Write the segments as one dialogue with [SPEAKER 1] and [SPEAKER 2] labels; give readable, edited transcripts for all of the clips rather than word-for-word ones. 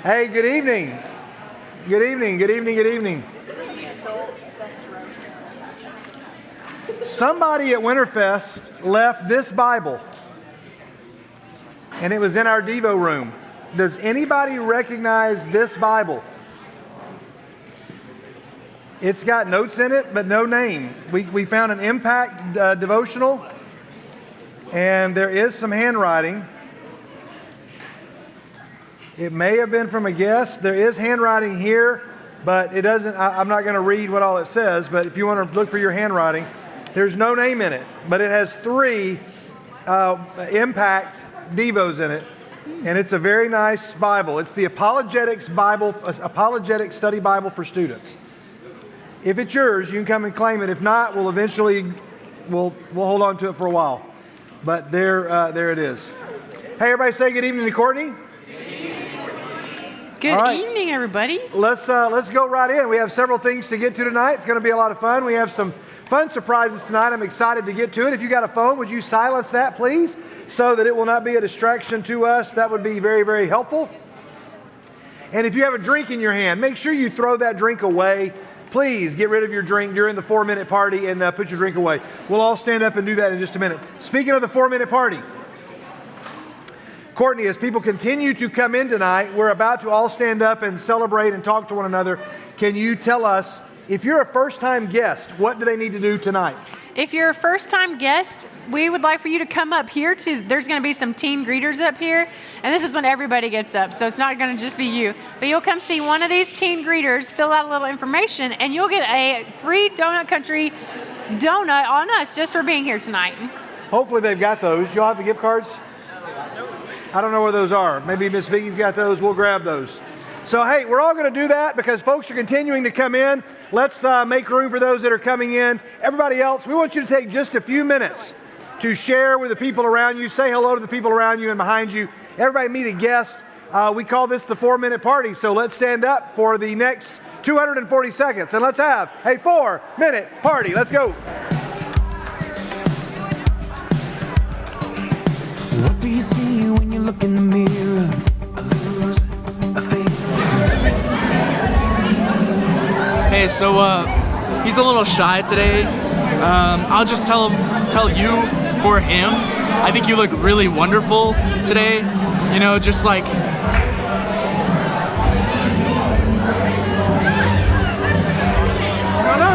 [SPEAKER 1] Hey, good evening. Good evening, good evening, good evening. Somebody at Winterfest left this Bible, and it was in our Devo room. Does anybody recognize this Bible? It's got notes in it, but no name. We found an Impact devotional, and there is some handwriting. It may have been from a guest. There is handwriting here, but it doesn't. I'm not going to read what all it says, but if you want to look for your handwriting, there's no name in it, but it has 3 Impact Devos in it, and it's a very nice Bible. It's the Apologetics Bible, Apologetic Study Bible for students. If it's yours, you can come and claim it. If not, we'll eventually we'll hold on to it for a while. But there it is. Hey, everybody, say good evening to Courtney.
[SPEAKER 2] Good evening, everybody.
[SPEAKER 1] Let's go right in. We have several things to get to tonight. It's going to be a lot of fun. We have some fun surprises tonight. I'm excited to get to it. If you got a phone, would you silence that, please, so that it will not be a distraction to us? That would be very, very helpful. And if you have a drink in your hand, make sure you throw that drink away. Please get rid of your drink during the 4-minute party and put your drink away. We'll all stand up and do that in just a minute. Speaking of the 4-minute party, Courtney, as people continue to come in tonight, we're about to all stand up and celebrate and talk to one another. Can you tell us, if you're a first-time guest, what do they need to do tonight?
[SPEAKER 2] If you're a first-time guest, we would like for you to come up here there's going to be some teen greeters up here, and this is when everybody gets up, so it's not going to just be you. But you'll come see one of these teen greeters, fill out a little information, and you'll get a free Donut Country donut on us just for being here tonight.
[SPEAKER 1] Hopefully they've got those. Y'all have the gift cards? I don't know where those are. Maybe Miss Vicky's got those. We'll grab those. So, hey, we're all going to do that because folks are continuing to come in. Let's make room for those that are coming in. Everybody else, we want you to take just a few minutes to share with the people around you. Say hello to the people around you and behind you. Everybody meet a guest. We call this the 4-minute party. So let's stand up for the next 240 seconds. And let's have a 4-minute party. Let's go.
[SPEAKER 3] What do you see when you look in the mirror?
[SPEAKER 4] Hey, so he's a little shy today. I'll just tell you for him. I think you look really wonderful today. You know, just like I don't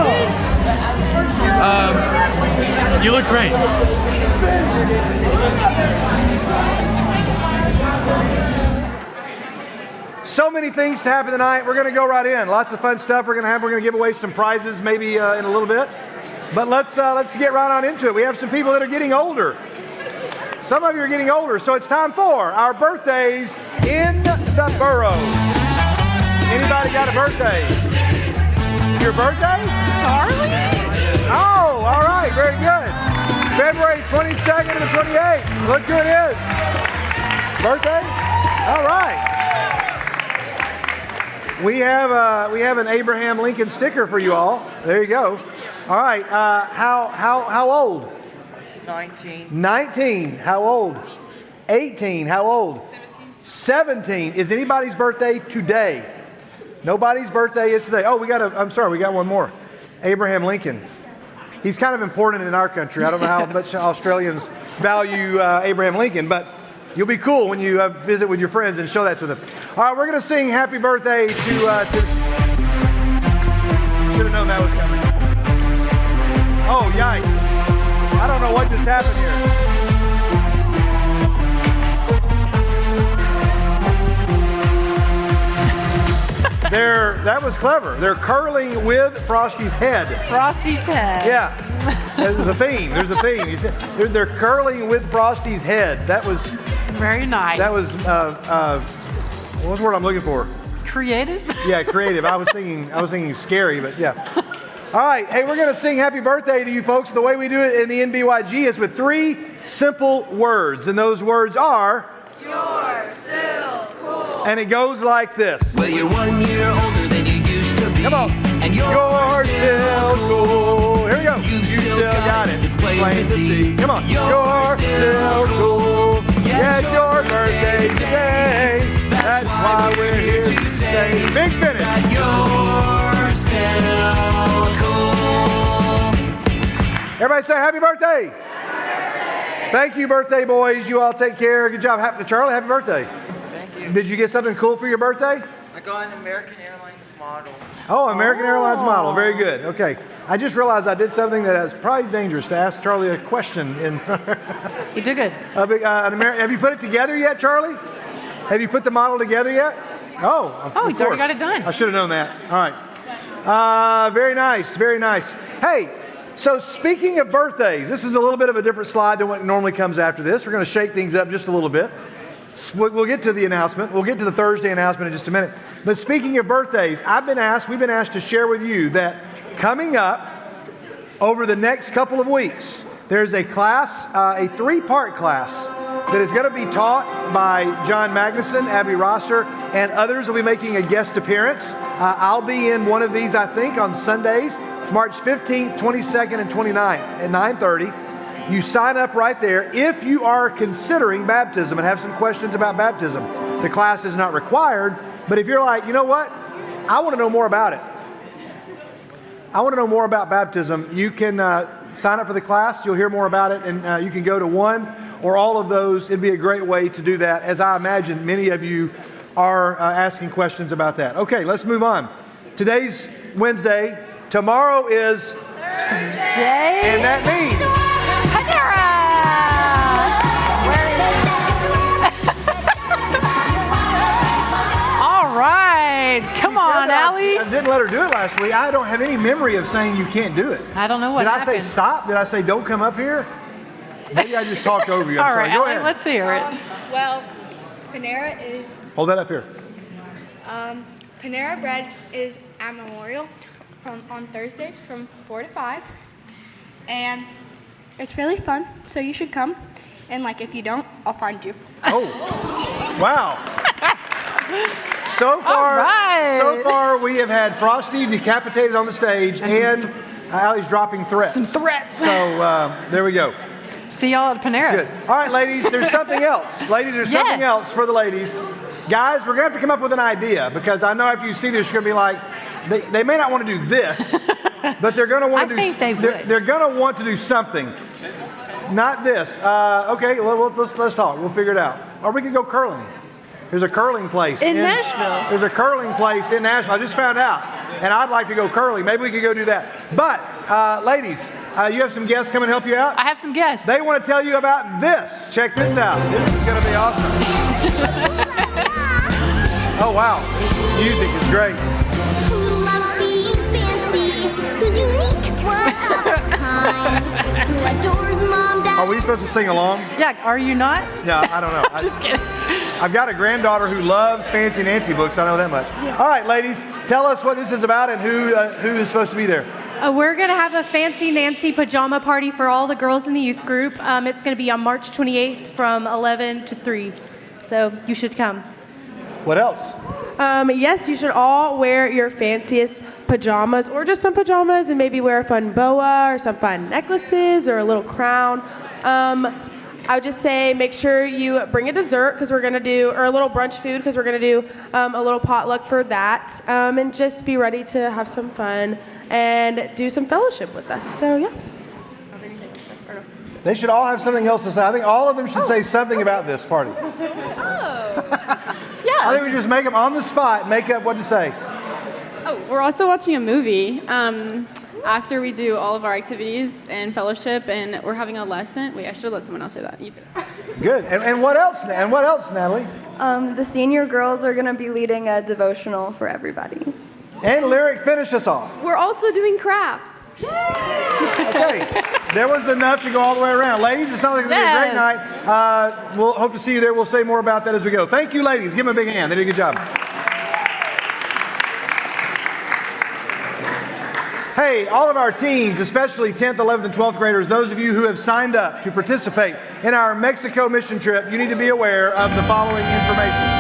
[SPEAKER 4] know. You look great.
[SPEAKER 1] So many things to happen tonight. We're going to go right in. Lots of fun stuff we're going to have. We're going to give away some prizes maybe in a little bit. But let's get right on into it. We have some people that are getting older. Some of you are getting older, so it's time for our birthdays in the borough. Anybody got a birthday? Your birthday?
[SPEAKER 2] Charlie?
[SPEAKER 1] Oh, all right. Very good. February 22nd to the 28th. Look who it is. Birthday? All right. We have an Abraham Lincoln sticker for you all. There you go. All right. How old?
[SPEAKER 5] 19.
[SPEAKER 1] 19. How old? 18. How old? 17. Is anybody's birthday today? Nobody's birthday is today. Oh, we got one more. Abraham Lincoln. He's kind of important in our country. I don't know how much Australians value Abraham Lincoln, but you'll be cool when you visit with your friends and show that to them. All right, we're going to sing happy birthday to should have known that was coming. Oh, yikes. I don't know what just happened here. That was clever. They're curling with Frosty's head.
[SPEAKER 2] Frosty's head.
[SPEAKER 1] Yeah. There's a theme. They're curling with Frosty's head. That was
[SPEAKER 2] very nice.
[SPEAKER 1] That was what's the word I'm looking for?
[SPEAKER 2] Creative?
[SPEAKER 1] Yeah, creative. I was thinking scary, but yeah. All right. Hey, we're going to sing happy birthday to you folks. The way we do it in the NBYG is with 3 simple words, and those words are
[SPEAKER 6] "You're still cool."
[SPEAKER 1] And it goes like this.
[SPEAKER 3] Well, you're 1 year older than you used to be.
[SPEAKER 1] Come on.
[SPEAKER 3] And you're
[SPEAKER 1] still cool. Here we go. You still got it.
[SPEAKER 3] It's plain to see.
[SPEAKER 1] Come on. You're still cool. Yeah, it's your birthday today. That's why we're here
[SPEAKER 3] say
[SPEAKER 1] Big finish.
[SPEAKER 3] that you're still cool.
[SPEAKER 1] Everybody say happy birthday. Thank you, birthday boys. You all take care. Good job. Charlie, happy birthday.
[SPEAKER 5] Thank you.
[SPEAKER 1] Did you get something cool for your birthday?
[SPEAKER 5] I got an American Airlines model.
[SPEAKER 1] Oh, American Airlines model. Very good. Okay. I just realized I did something that is probably dangerous to ask Charlie a question in.
[SPEAKER 2] You did good.
[SPEAKER 1] Have you put it together yet, Charlie? Have you put the model together yet? Oh, of
[SPEAKER 2] He's already
[SPEAKER 1] course.
[SPEAKER 2] got it done.
[SPEAKER 1] I should have known that. All right. Very nice. Very nice. Hey, so speaking of birthdays, this is a little bit of a different slide than what normally comes after this. We're going to shake things up just a little bit. We'll get to the announcement. We'll get to the Thursday announcement in just a minute. But speaking of birthdays, we've been asked to share with you that coming up over the next couple of weeks, there's a class, a 3-part class that is going to be taught by John Magnuson, Abby Rosser, and others will be making a guest appearance. I'll be in one of these, I think, on Sundays, March 15th, 22nd, and 29th at 9:30. You sign up right there if you are considering baptism and have some questions about baptism. The class is not required, but if you're like, you know what, I want to know more about it. I want to know more about baptism. You can sign up for the class. You'll hear more about it, and you can go to one or all of those. It'd be a great way to do that, as I imagine many of you are asking questions about that. Okay, let's move on. Today's Wednesday. Tomorrow is
[SPEAKER 2] Thursday.
[SPEAKER 1] and that means
[SPEAKER 2] All right. Come on, Allie.
[SPEAKER 1] I didn't let her do it last week. I don't have any memory of saying you can't do it.
[SPEAKER 2] I don't know what
[SPEAKER 1] Did
[SPEAKER 2] happened.
[SPEAKER 1] I say stop? Did I say don't come up here? Maybe I just talked over you. I'm
[SPEAKER 2] All
[SPEAKER 1] sorry.
[SPEAKER 2] right,
[SPEAKER 1] Go
[SPEAKER 2] Allie,
[SPEAKER 1] ahead.
[SPEAKER 2] let's hear it.
[SPEAKER 6] Well, Panera is
[SPEAKER 1] Hold that up here.
[SPEAKER 6] Panera Bread is at Memorial on Thursdays from 4 to 5, and it's really fun. So you should come. And if you don't, I'll find you.
[SPEAKER 1] Oh, wow. So far we have had Frosty decapitated on the stage and Allie's dropping threats.
[SPEAKER 2] Some threats.
[SPEAKER 1] So there we go.
[SPEAKER 2] See y'all at Panera.
[SPEAKER 1] Good. All right, ladies, there's something else. Ladies, there's something
[SPEAKER 2] Yes.
[SPEAKER 1] else for the ladies. Guys, we're going to have to come up with an idea because I know after you see this, you're going to be like, they may not want to do this, but they're going to want to do.
[SPEAKER 2] I think they would.
[SPEAKER 1] They're going to want to do something. Not this. Okay, well, let's talk. We'll figure it out. Or we could go curling. There's a curling place
[SPEAKER 2] In Nashville.
[SPEAKER 1] There's a curling place in Nashville. I just found out, and I'd like to go curling. Maybe we could go do that. But ladies, you have some guests come and help you out.
[SPEAKER 2] I have some guests.
[SPEAKER 1] They want to tell you about this. Check this out. This is going to be awesome. Oh, wow. Music is great.
[SPEAKER 7] Who loves being fancy? Who's unique? One of a kind? Who adores mom, dad?
[SPEAKER 1] Are we supposed to sing along?
[SPEAKER 2] Yeah, are you not?
[SPEAKER 1] No, I don't know.
[SPEAKER 2] Just kidding.
[SPEAKER 1] I've got a granddaughter who loves Fancy Nancy books. I know that much. All right, ladies, tell us what this is about and who is supposed to be there.
[SPEAKER 8] We're going to have a Fancy Nancy pajama party for all the girls in the youth group. It's going to be on March 28th from 11 to 3. So you should come.
[SPEAKER 1] What else?
[SPEAKER 9] Yes, you should all wear your fanciest pajamas or just some pajamas and maybe wear a fun boa or some fun necklaces or a little crown. I would just say make sure you bring a dessert because we're going to do, or a little brunch food because we're going to do a little potluck for that. And just be ready to have some fun and do some fellowship with us. So, yeah.
[SPEAKER 1] They should all have something else to say. I think all of them should say something about this party. I think we just make them on the spot, make up what to say.
[SPEAKER 10] Oh, we're also watching a movie after we do all of our activities and fellowship, and we're having a lesson. Wait, I should let someone else say that. You say that.
[SPEAKER 1] Good. And what else? And what else, Natalie?
[SPEAKER 11] The senior girls are going to be leading a devotional for everybody.
[SPEAKER 1] And Lyric, finish us off.
[SPEAKER 10] We're also doing crafts.
[SPEAKER 1] Okay, there was enough to go all the way around. Ladies, it sounds like it's going to be a great night. We'll hope to see you there. We'll say more about that as we go. Thank you, ladies. Give them a big hand. They did a good job. Hey, all of our teens, especially 10th, 11th, and 12th graders, those of you who have signed up to participate in our Mexico mission trip, you need to be aware of the following information.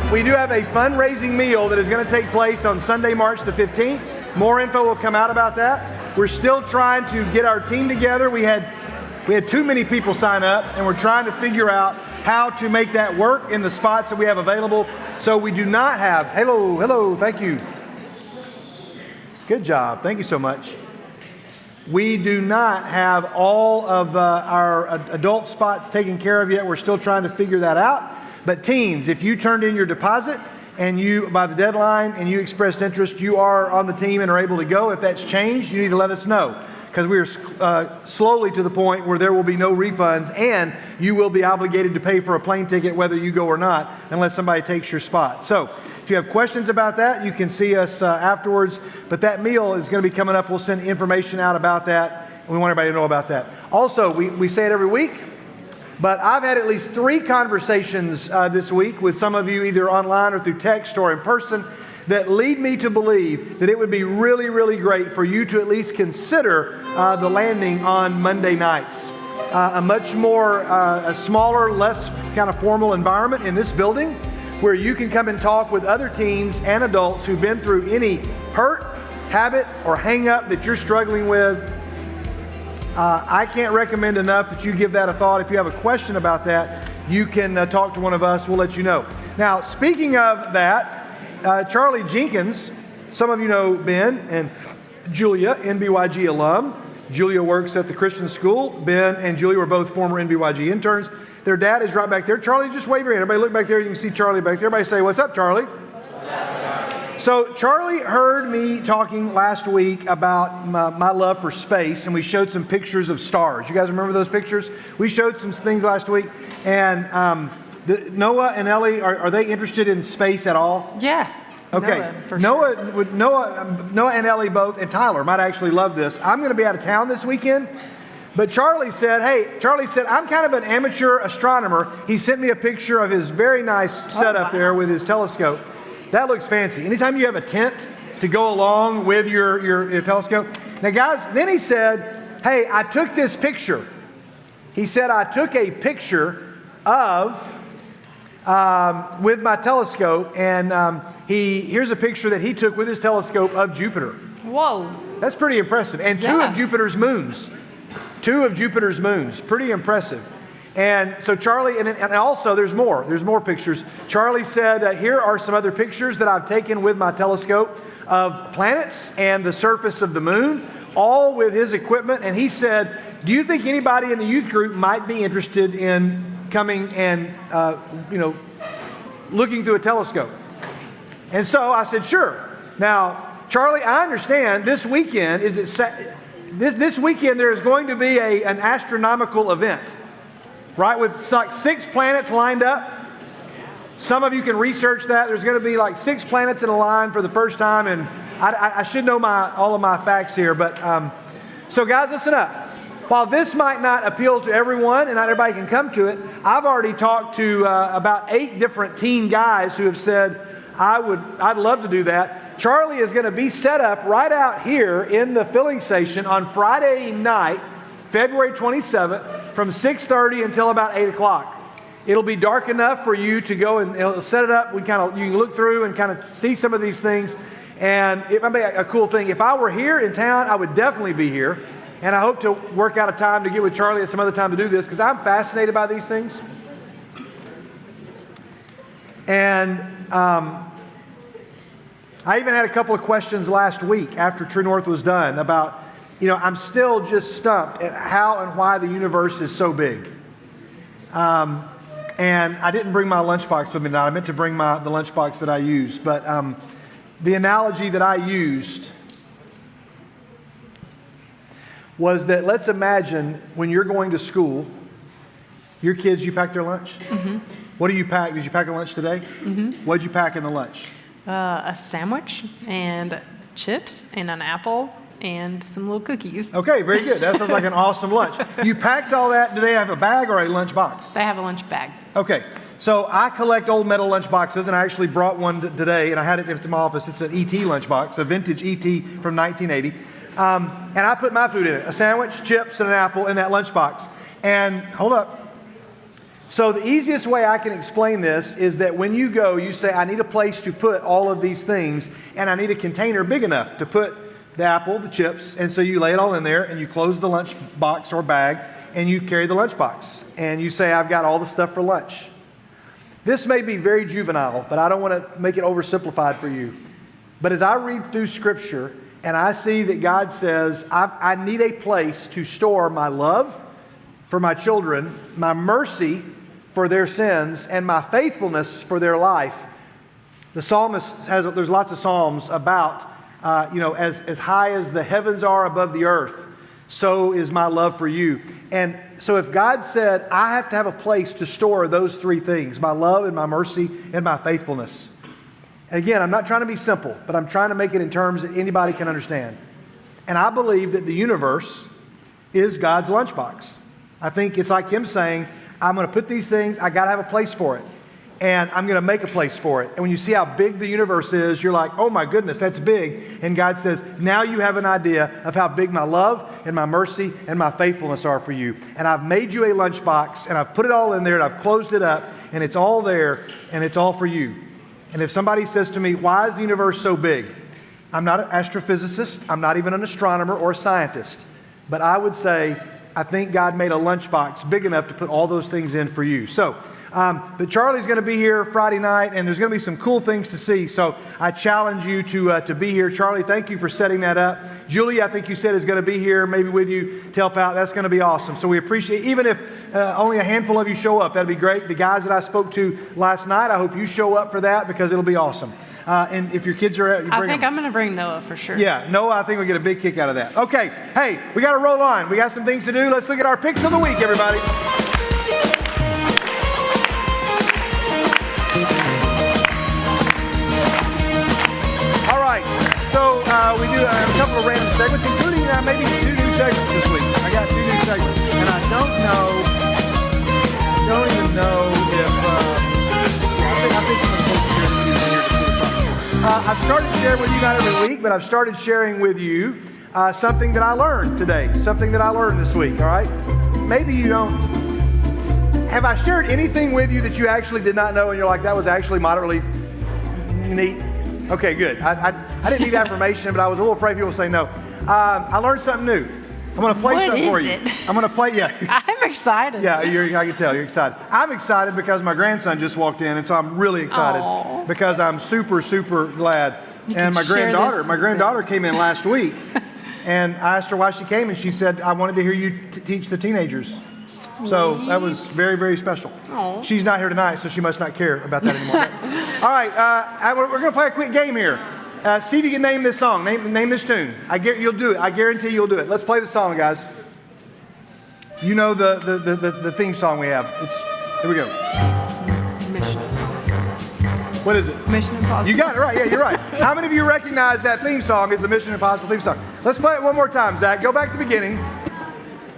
[SPEAKER 1] We do have a fundraising meal that is going to take place on Sunday, March the 15th. More info will come out about that. We're still trying to get our team together. We had We had too many people sign up, and we're trying to figure out how to make that work in the spots that we have available. So we do not have, hello, thank you. Good job, thank you so much. We do not have all of our adult spots taken care of yet. We're still trying to figure that out. But teens, if you turned in your deposit and you, by the deadline, and you expressed interest, you are on the team and are able to go. If that's changed, you need to let us know, because we are slowly to the point where there will be no refunds, and you will be obligated to pay for a plane ticket whether you go or not, unless somebody takes your spot. So if you have questions about that, you can see us afterwards. But that meal is going to be coming up. We'll send information out about that. We want everybody to know about that. Also, we say it every week, but I've had at least 3 conversations this week with some of you, either online or through text or in person, that lead me to believe that it would be really, really great for you to at least consider the landing on Monday nights. A much more, a smaller, less kind of formal environment in this building, where you can come and talk with other teens and adults who've been through any hurt, habit, or hang up that you're struggling with. I can't recommend enough that you give that a thought. If you have a question about that, you can talk to one of us. We'll let you know. Now, speaking of that, Charlie Jenkins, some of you know Ben and Julia, NBYG alum. Julia works at the Christian school. Ben and Julia were both former NBYG interns. Their dad is right back there. Charlie, just wave your hand. Everybody look back there. You can see Charlie back there. Everybody say, "What's up, Charlie?" So Charlie heard me talking last week about my love for space, and we showed some pictures of stars. You guys remember those pictures? We showed some things last week. And Noah and Ellie, are they interested in space at all?
[SPEAKER 2] Yeah.
[SPEAKER 1] Okay.
[SPEAKER 2] Noah,
[SPEAKER 1] Noah and Ellie both, and Tyler might actually love this. I'm going to be out of town this weekend. But Charlie said, I'm kind of an amateur astronomer. He sent me a picture of his very nice setup there with his telescope. That looks fancy. Anytime you have a tent to go along with your telescope. Now, guys, then he said, hey, I took this picture. He said, I took a picture of, with my telescope, and here's a picture that he took with his telescope of Jupiter.
[SPEAKER 2] Whoa.
[SPEAKER 1] That's pretty impressive. And 2 of Jupiter's moons. 2 of Jupiter's moons. Pretty impressive. And so Charlie, and also there's more pictures. Charlie said, here are some other pictures that I've taken with my telescope of planets and the surface of the moon, all with his equipment. And he said, do you think anybody in the youth group might be interested in coming and, looking through a telescope? And so I said, sure. Now, Charlie, I understand this weekend this weekend there is going to be an astronomical event, right? With like 6 planets lined up. Some of you can research that. There's going to be like 6 planets in a line for the first time, and I should know all of my facts here. But so guys, listen up. While this might not appeal to everyone and not everybody can come to it, I've already talked to about 8 different teen guys who have said, I'd love to do that. Charlie is going to be set up right out here in the filling station on Friday night, February 27th, from 6:30 until about 8 o'clock. It'll be dark enough for you to go and it'll set it up. You can look through and kind of see some of these things, and it might be a cool thing. If I were here in town, I would definitely be here, and I hope to work out a time to get with Charlie at some other time to do this, because I'm fascinated by these things. And I even had a couple of questions last week after True North was done about, I'm still just stumped at how and why the universe is so big. And I didn't bring my lunchbox with me tonight. I meant to bring the lunchbox that I used. But the analogy that I used was that let's imagine when you're going to school, your kids, you pack their lunch?
[SPEAKER 2] Mm-hmm.
[SPEAKER 1] What do you pack? Did you pack a lunch today?
[SPEAKER 2] Mm-hmm.
[SPEAKER 1] What did you pack in the lunch?
[SPEAKER 2] A sandwich and chips and an apple and some little cookies.
[SPEAKER 1] Okay, very good. That sounds like an awesome lunch. You packed all that. Do they have a bag or a lunch box?
[SPEAKER 2] They have a lunch bag.
[SPEAKER 1] Okay, so I collect old metal lunch boxes, and I actually brought one today, and I had it in my office. It's an ET lunch box, a vintage ET from 1980. And I put my food in it, a sandwich, chips, and an apple in that lunch box. And hold up. So the easiest way I can explain this is that when you go, you say, I need a place to put all of these things, and I need a container big enough to put the apple, the chips, and so you lay it all in there, and you close the lunch box or bag, and you carry the lunchbox, and you say, I've got all the stuff for lunch. This may be very juvenile, but I don't want to make it oversimplified for you. But as I read through Scripture, and I see that God says, I need a place to store my love for my children, my mercy for their sins, and my faithfulness for their life. The psalmist there's lots of psalms about, as high as the heavens are above the earth, so is my love for you. And so if God said, I have to have a place to store those three things, my love and my mercy and my faithfulness. Again, I'm not trying to be simple, but I'm trying to make it in terms that anybody can understand. And I believe that the universe is God's lunchbox. I think it's like Him saying, I'm going to put these things, I got to have a place for it. And I'm going to make a place for it. And when you see how big the universe is, you're like, oh my goodness, that's big. And God says, now you have an idea of how big my love and my mercy and my faithfulness are for you. And I've made you a lunchbox, and I've put it all in there, and I've closed it up, and it's all there, and it's all for you. And if somebody says to me, why is the universe so big? I'm not an astrophysicist. I'm not even an astronomer or a scientist. But I would say, I think God made a lunchbox big enough to put all those things in for you. So, but Charlie's going to be here Friday night, and there's going to be some cool things to see. So I challenge you to be here. Charlie, thank you for setting that up. Julie, I think you said is going to be here, maybe with you to help out. That's going to be awesome. So we appreciate, even if only a handful of you show up, that'd be great. The guys that I spoke to last night, I hope you show up for that because it'll be awesome. And if your kids are, you bring
[SPEAKER 2] I think I'm going to bring Noah for sure.
[SPEAKER 1] Yeah, Noah, I think we'll get a big kick out of that. Okay, hey, we got to roll on. We got some things to do. Let's look at our picks of the week, everybody. All right, so we do a couple of random segments, including maybe 2 new segments this week. I got 2 new segments, and I don't even know if, I think I'm supposed to share with you here. I've started sharing with you not every week, but I've started sharing with you something that I learned today, something that I learned this week, all right? Maybe you don't. Have I shared anything with you that you actually did not know and you're like, that was actually moderately neat? Okay, good. I didn't need affirmation, but I was a little afraid people would say no. I learned something new. I'm going to play something for you. I'm going to play, yeah.
[SPEAKER 2] I'm excited.
[SPEAKER 1] Yeah, I can tell you're excited. I'm excited because my grandson just walked in, and so I'm really excited because I'm super, super glad. And my granddaughter came in last week, and I asked her why she came, and she said, I wanted to hear you teach the teenagers. Sweet. So that was very, very special. Aww. She's not here tonight, so she must not care about that anymore. All right, we're going to play a quick game here. See if you can name this song. Name this tune. You'll do it. I guarantee you'll do it. Let's play the song, guys. You know the theme song we have. Here we go. What is it?
[SPEAKER 2] Mission Impossible.
[SPEAKER 1] You got it right. Yeah, you're right. How many of you recognize that theme song is the Mission Impossible theme song? Let's play it one more time, Zach. Go back to the beginning.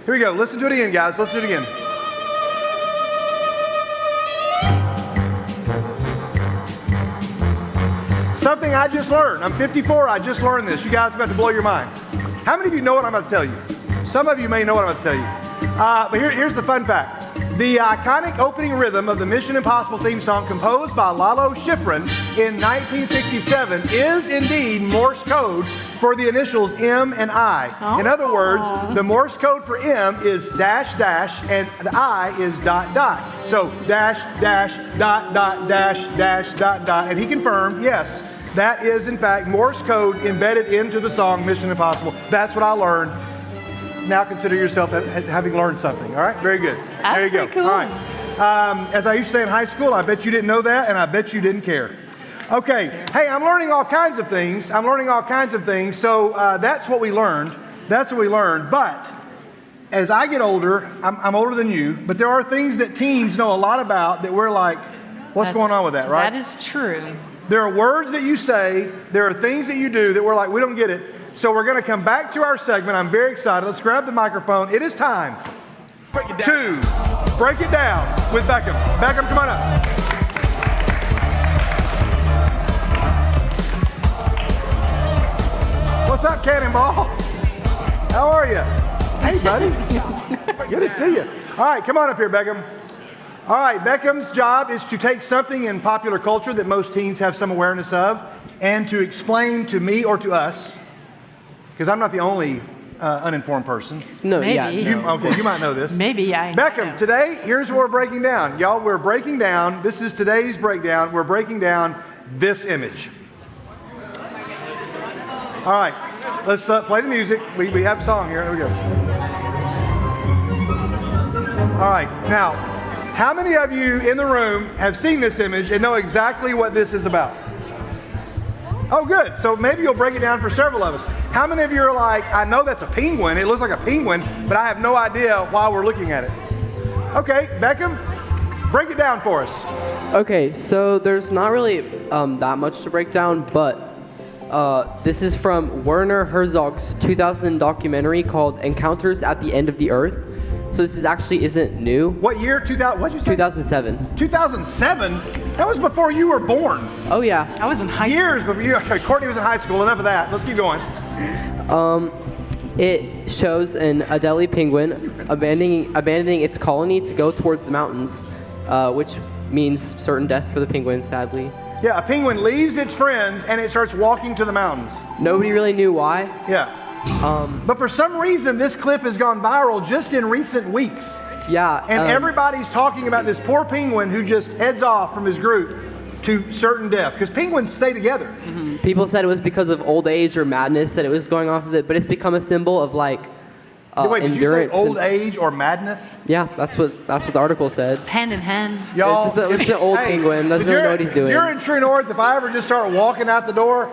[SPEAKER 1] Here we go. Listen to it again, guys. Listen to it again. Something I just learned. I'm 54. I just learned this. You guys are about to blow your mind. How many of you know what I'm about to tell you? Some of you may know what I'm about to tell you. But here's the fun fact. The iconic opening rhythm of the Mission Impossible theme song composed by Lalo Schifrin in 1967 is indeed Morse code for the initials M and I. In other words, the Morse code for M is dash dash and the I is dot dot. So dash dash dot dot dash dash dot dot. And he confirmed, yes, that is in fact Morse code embedded into the song Mission Impossible. That's what I learned. Now consider yourself having learned something. All right, very good.
[SPEAKER 2] That's
[SPEAKER 1] there you go.
[SPEAKER 2] pretty cool.
[SPEAKER 1] All right. As I used to say in high school, I bet you didn't know that, and I bet you didn't care. Okay. Hey, I'm learning all kinds of things. So that's what we learned. But as I get older, I'm older than you, but there are things that teens know a lot about that we're like, what's going on with that, right?
[SPEAKER 2] That is true.
[SPEAKER 1] There are words that you say, there are things that you do that we're like, we don't get it. So we're going to come back to our segment. I'm very excited. Let's grab the microphone. It is time to break it down with Beckham. Beckham, come on up. What's up, Cannonball? How are you? Hey, buddy. Good to see you. All right, come on up here, Beckham. All right, Beckham's job is to take something in popular culture that most teens have some awareness of and to explain to me or to us, because I'm not the only uninformed person.
[SPEAKER 12] No,
[SPEAKER 2] Maybe.
[SPEAKER 12] yeah. No.
[SPEAKER 1] Okay, you might know this.
[SPEAKER 2] Maybe I
[SPEAKER 1] Beckham, today, here's what we're breaking down. Y'all, we're breaking down, this is today's breakdown. We're breaking down this image. All right, let's play the music. We have a song here. Here we go. All right, now, how many of you in the room have seen this image and know exactly what this is about? Oh, good. So maybe you'll break it down for several of us. How many of you are like, I know that's a penguin. It looks like a penguin, but I have no idea why we're looking at it. Okay, Beckham, break it down for us.
[SPEAKER 12] Okay, so there's not really that much to break down, but this is from Werner Herzog's 2000 documentary called Encounters at the End of the Earth. So this actually isn't new.
[SPEAKER 1] What year? 2000? What'd you say?
[SPEAKER 12] 2007.
[SPEAKER 1] 2007? That was before you were born.
[SPEAKER 12] Oh yeah.
[SPEAKER 2] I was in high school.
[SPEAKER 1] Years before you. Okay, Courtney was in high school. Enough of that. Let's keep going.
[SPEAKER 12] It shows an Adelie penguin abandoning its colony to go towards the mountains, which means certain death for the penguin, sadly.
[SPEAKER 1] Yeah, a penguin leaves its friends and it starts walking to the mountains.
[SPEAKER 12] Nobody really knew why.
[SPEAKER 1] Yeah. But for some reason, this clip has gone viral just in recent weeks.
[SPEAKER 12] Yeah.
[SPEAKER 1] And everybody's talking about this poor penguin who just heads off from his group to certain death, because penguins stay together.
[SPEAKER 12] Mm-hmm. People said it was because of old age or madness that it was going off of it, but it's become a symbol of like
[SPEAKER 1] Wait, did you say
[SPEAKER 12] endurance.
[SPEAKER 1] old age or madness?
[SPEAKER 12] Yeah, that's what the article said.
[SPEAKER 2] Hand in hand.
[SPEAKER 1] Y'all,
[SPEAKER 12] It's just an old penguin. Doesn't really know what he's doing.
[SPEAKER 1] If you're in True North, if I ever just start walking out the door,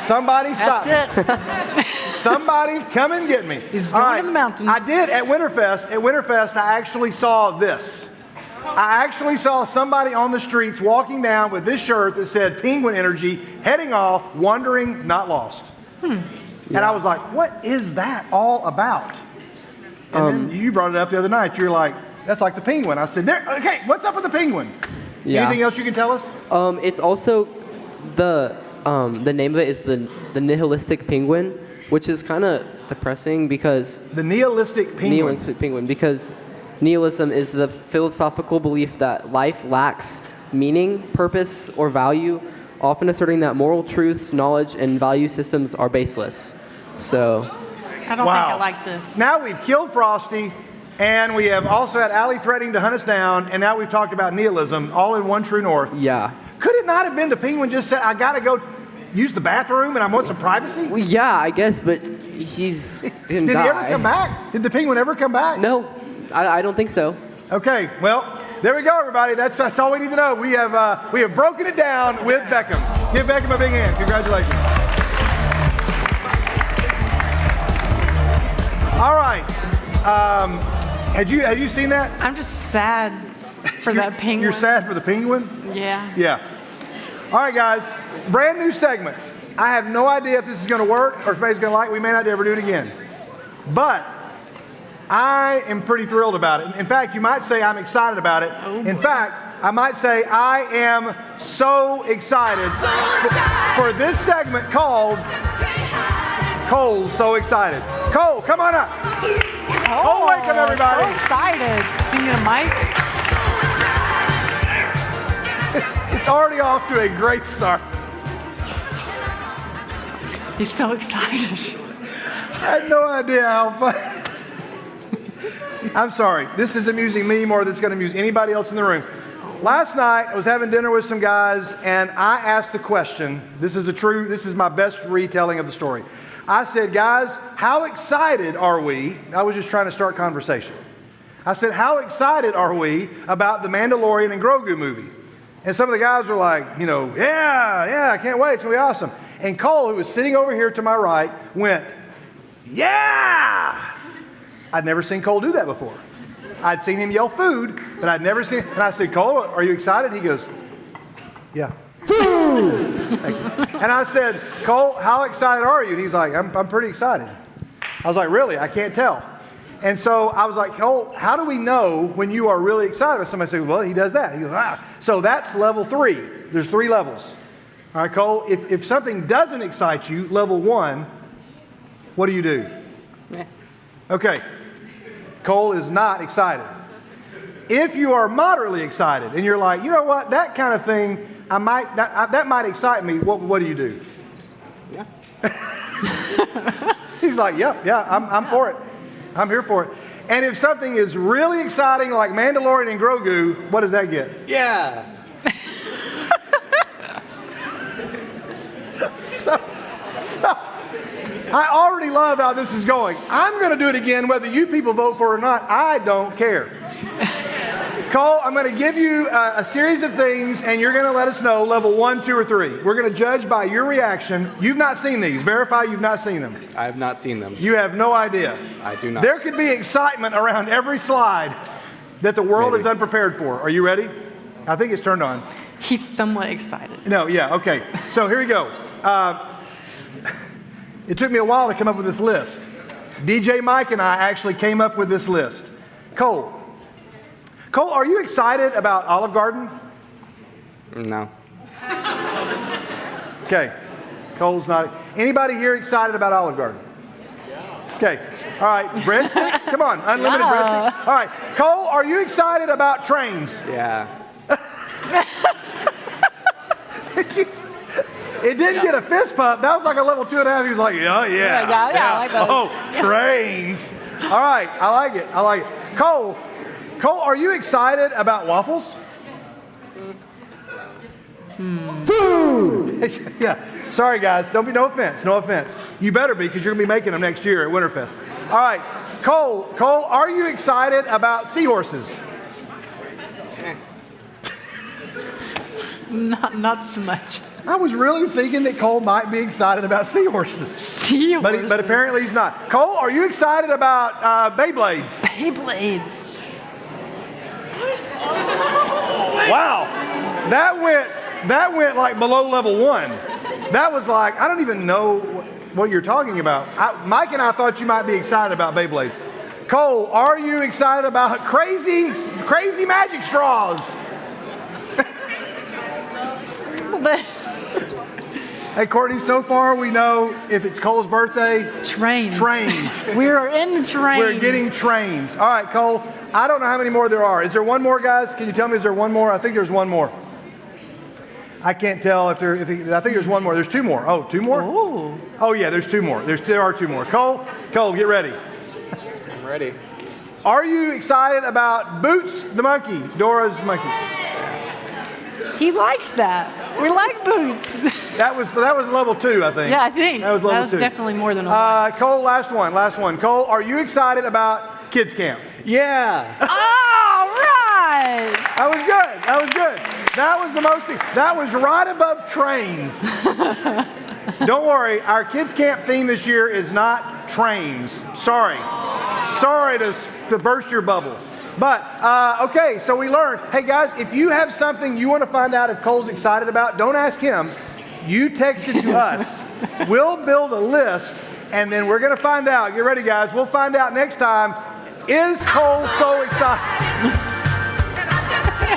[SPEAKER 1] somebody stop.
[SPEAKER 2] That's it.
[SPEAKER 1] Somebody come and get me.
[SPEAKER 2] He's
[SPEAKER 1] All
[SPEAKER 2] going
[SPEAKER 1] right.
[SPEAKER 2] to the mountains.
[SPEAKER 1] I did at Winterfest. At Winterfest, I actually saw this. I actually saw somebody on the streets walking down with this shirt that said Penguin Energy, heading off, wandering, not lost. And I was like, what is that all about? And then you brought it up the other night. You're like, that's like the penguin. I said, okay, what's up with the penguin?
[SPEAKER 12] Yeah.
[SPEAKER 1] Anything else you can tell us?
[SPEAKER 12] It's also the name of it is the nihilistic penguin, which is kind of depressing because
[SPEAKER 1] the nihilistic penguin.
[SPEAKER 12] Because nihilism is the philosophical belief that life lacks meaning, purpose, or value, often asserting that moral truths, knowledge, and value systems are baseless. So,
[SPEAKER 2] I don't think I like this.
[SPEAKER 1] Now we've killed Frosty, and we have also had Allie threatening to hunt us down, and now we've talked about nihilism, all in one True North.
[SPEAKER 12] Yeah.
[SPEAKER 1] Could it not have been the penguin just said, I gotta go use the bathroom and I want some privacy?
[SPEAKER 12] Well, yeah, I guess, but he's didn't
[SPEAKER 1] Did
[SPEAKER 12] die.
[SPEAKER 1] he ever come back? Did the penguin ever come back?
[SPEAKER 12] No, I don't think so.
[SPEAKER 1] Okay, well, there we go, everybody. That's all we need to know. We have broken it down with Beckham. Give Beckham a big hand. Congratulations. All right. Had you seen that?
[SPEAKER 2] I'm just sad for that penguin.
[SPEAKER 1] You're sad for the penguin?
[SPEAKER 2] Yeah.
[SPEAKER 1] Yeah. All right, guys. Brand new segment. I have no idea if this is going to work or if anybody's going to like it. We may not ever do it again. But I am pretty thrilled about it. In fact, you might say I'm excited about it. In fact, I might say I am so excited for this segment called Cole's So Excited. Cole, come on up.
[SPEAKER 2] Oh,
[SPEAKER 1] welcome everybody.
[SPEAKER 2] So excited. Singing a mic.
[SPEAKER 1] It's already off to a great start.
[SPEAKER 2] He's so excited.
[SPEAKER 1] I had no idea how fun. I'm sorry. This is amusing me more than it's going to amuse anybody else in the room. Last night, I was having dinner with some guys, and I asked the question. This is my best retelling of the story. I said, guys, how excited are we? I was just trying to start conversation. I said, how excited are we about the Mandalorian and Grogu movie? And some of the guys were like, yeah, I can't wait. It's going to be awesome. And Cole, who was sitting over here to my right, went, yeah! I'd never seen Cole do that before. I'd seen him yell food, but I'd never seen, and I said, Cole, are you excited? He goes, yeah. Food! And I said, Cole, how excited are you? And he's like, I'm pretty excited. I was like, really? I can't tell. And so I was like, Cole, how do we know when you are really excited? Somebody said, well, he does that. He goes, ah. So that's level 3. There's 3 levels. All right, Cole, if something doesn't excite you, level 1, what do you do? Okay. Cole is not excited. If you are moderately excited and you're like, you know what, that kind of thing, that might excite me, what do you do? He's like, yeah, I'm for it. I'm here for it. And if something is really exciting like Mandalorian and Grogu, what does that get?
[SPEAKER 12] Yeah.
[SPEAKER 1] So, I already love how this is going. I'm going to do it again whether you people vote for it or not. I don't care. Cole, I'm going to give you a series of things, and you're going to let us know level 1, 2, or 3. We're going to judge by your reaction. You've not seen these. Verify you've not seen them.
[SPEAKER 12] I have not seen them.
[SPEAKER 1] You have no idea.
[SPEAKER 12] I do not.
[SPEAKER 1] There could be excitement around every slide that the world is unprepared for. Are you ready? I think it's turned on.
[SPEAKER 2] He's somewhat excited.
[SPEAKER 1] No, yeah, okay. So here we go. It took me a while to come up with this list. DJ Mike and I actually came up with this list. Cole, are you excited about Olive Garden?
[SPEAKER 12] No.
[SPEAKER 1] Okay, Cole's not. Anybody here excited about Olive Garden? Okay, all right, breadsticks? Come on, unlimited breadsticks. All right, Cole, are you excited about trains?
[SPEAKER 12] Yeah.
[SPEAKER 1] It didn't get a fist pump. That was like a level 2.5. He was like, yeah.
[SPEAKER 2] I like those.
[SPEAKER 1] Oh, trains. All right, I like it. Cole, are you excited about waffles? Food. Yeah. Sorry, guys. No offense. You better be, because you're gonna be making them next year at Winterfest. All right, Cole, are you excited about seahorses?
[SPEAKER 2] Not so much.
[SPEAKER 1] I was really thinking that Cole might be excited about seahorses. But apparently he's not. Cole, are you excited about Beyblades?
[SPEAKER 2] Beyblades.
[SPEAKER 1] Wow. That went like below level 1. That was like, I don't even know what you're talking about. Mike and I thought you might be excited about Beyblades. Cole, are you excited about crazy magic straws? Hey, Courtney, so far we know if it's Cole's birthday,
[SPEAKER 2] trains.
[SPEAKER 1] We're
[SPEAKER 2] in trains.
[SPEAKER 1] We're getting trains. All right, Cole, I don't know how many more there are. Is there one more, guys? Can you tell me, is there one more? I think there's one more. I can't tell I think there's one more. There's 2 more. Oh, 2 more?
[SPEAKER 2] Ooh.
[SPEAKER 1] Oh, yeah, there's 2 more. There are 2 more. Cole, get ready.
[SPEAKER 12] I'm ready.
[SPEAKER 1] Are you excited about Boots the monkey, Dora's monkey?
[SPEAKER 2] He likes that. We like Boots.
[SPEAKER 1] That was level 2, I think.
[SPEAKER 2] Yeah, I think.
[SPEAKER 1] That was level 2.
[SPEAKER 2] Definitely more than one.
[SPEAKER 1] Cole, last one. Cole, are you excited about kids camp?
[SPEAKER 12] Yeah.
[SPEAKER 2] All right.
[SPEAKER 1] That was good. That was right above trains. Don't worry, our kids camp theme this year is not trains. Sorry to burst your bubble. But, okay, so we learned, hey guys, if you have something you want to find out if Cole's excited about, don't ask him. You text it to us. We'll build a list, and then we're going to find out. Get ready, guys. We'll find out next time, is Cole so excited?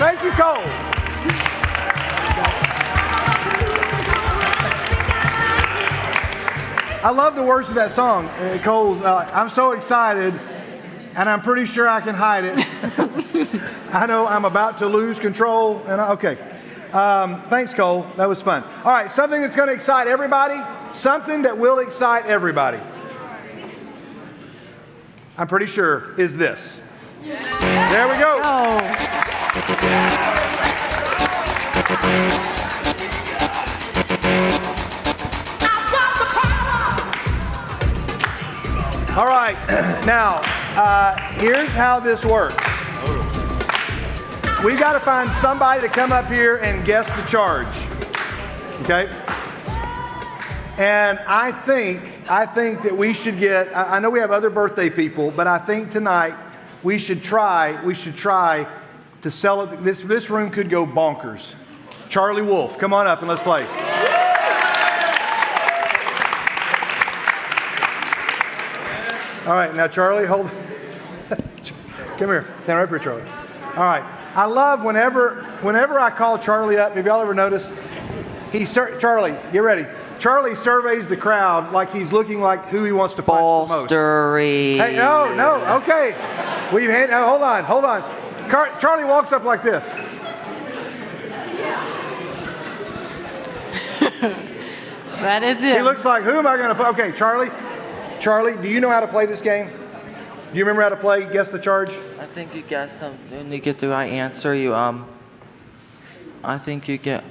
[SPEAKER 1] Thank you, Cole. I love the words of that song, Cole's, I'm so excited. And I'm pretty sure I can hide it. I know I'm about to lose control. Okay. Thanks, Cole. That was fun. All right, something that's going to excite everybody. Something that will excite everybody. I'm pretty sure is this. There we go. All right, now, here's how this works. We've got to find somebody to come up here and guess the charge, okay? And I think that we should get, I know we have other birthday people, but I think tonight we should try to sell it. This room could go bonkers. Charlie Wolf, come on up and let's play. All right, now Charlie, hold. Come here, stand right up here, Charlie. All right, I love whenever I call Charlie up. Have y'all ever noticed? Charlie, get ready. Charlie surveys the crowd like he's looking like who he wants to punch the most.
[SPEAKER 5] Bolstery.
[SPEAKER 1] Hey, no, okay. Hold on. Charlie walks up like this.
[SPEAKER 2] That is it.
[SPEAKER 1] He looks like, who am I going to punch? Okay, Charlie. Charlie, do you know how to play this game? Do you remember how to play Guess the Charge?
[SPEAKER 5] I think you guess them. When you get the right answer, I think you get.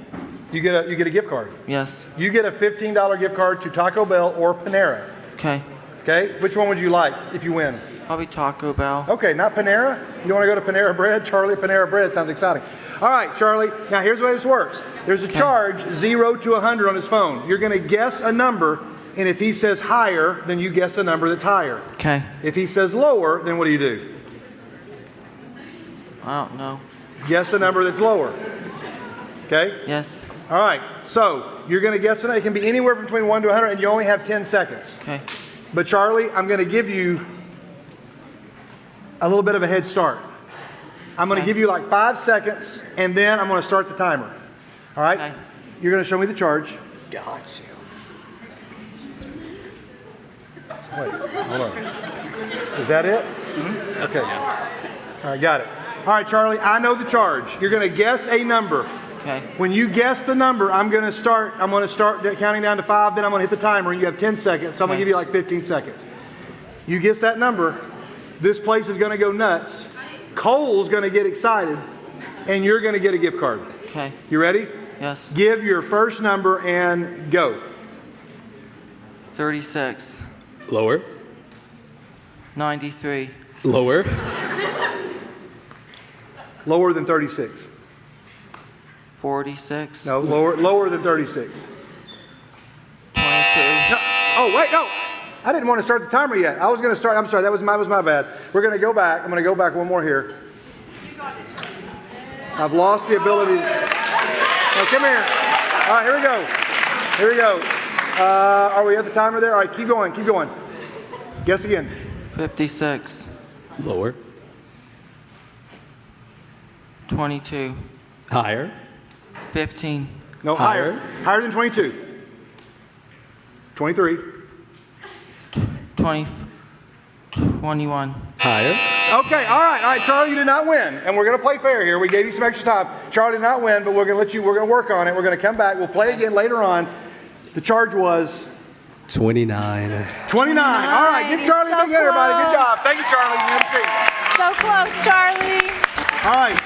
[SPEAKER 1] You get a gift card.
[SPEAKER 5] Yes.
[SPEAKER 1] You get a $15 gift card to Taco Bell or Panera.
[SPEAKER 5] Okay.
[SPEAKER 1] Okay? Which one would you like if you win?
[SPEAKER 5] Probably Taco Bell.
[SPEAKER 1] Okay, not Panera? You don't want to go to Panera Bread? Charlie, Panera Bread sounds exciting. All right, Charlie. Now here's the way this works. There's a charge 0 to 100 on his phone. You're going to guess a number, and if he says higher, then you guess a number that's higher.
[SPEAKER 5] Okay.
[SPEAKER 1] If he says lower, then what do?
[SPEAKER 5] I don't know.
[SPEAKER 1] Guess a number that's lower. Okay?
[SPEAKER 5] Yes.
[SPEAKER 1] All right. So you're going to guess it can be anywhere between 1 to 100, and you only have 10 seconds.
[SPEAKER 5] Okay.
[SPEAKER 1] But Charlie, I'm going to give you a little bit of a head start. I'm going to give you like 5 seconds, and then I'm going to start the timer. All right?
[SPEAKER 5] Okay.
[SPEAKER 1] You're going to show me the charge.
[SPEAKER 5] Got you.
[SPEAKER 1] Wait, hold on. Is that it? Mm-hmm. Okay. All right, got it. All right, Charlie, I know the charge. You're going to guess a number.
[SPEAKER 5] Okay.
[SPEAKER 1] When you guess the number, I'm going to start counting down to 5, then I'm going to hit the timer, and you have 10 seconds, so I'm going to give you like 15 seconds. You guess that number, this place is going to go nuts. Cole's going to get excited, and you're going to get a gift card.
[SPEAKER 5] Okay.
[SPEAKER 1] You ready?
[SPEAKER 5] Yes.
[SPEAKER 1] Give your first number and go.
[SPEAKER 5] 36.
[SPEAKER 13] Lower.
[SPEAKER 5] 93.
[SPEAKER 13] Lower.
[SPEAKER 1] Lower than 36.
[SPEAKER 5] 46.
[SPEAKER 1] No, lower than 36.
[SPEAKER 5] 22.
[SPEAKER 1] No. Oh, wait, no. I didn't want to start the timer yet. I was going to start. I'm sorry. That was my bad. We're going to go back. I'm going to go back one more here. I've lost the ability. No, come here. All right, here we go. Here we go. Are we at the timer there? All right, keep going. Keep going. Guess again.
[SPEAKER 5] 56.
[SPEAKER 13] Lower.
[SPEAKER 5] 22.
[SPEAKER 13] Higher.
[SPEAKER 5] 15.
[SPEAKER 1] No, higher. Higher than 22. 23.
[SPEAKER 5] 20. 21.
[SPEAKER 13] Higher.
[SPEAKER 1] Okay, all right, Charlie, you did not win. And we're going to play fair here. We gave you some extra time. Charlie did not win, but we're going to work on it. We're going to come back. We'll play again later on. The charge was
[SPEAKER 13] 29.
[SPEAKER 1] 29. All right, give Charlie a big hand, everybody. Good job. Thank you, Charlie. You have a seat.
[SPEAKER 2] So close, Charlie.
[SPEAKER 1] All right.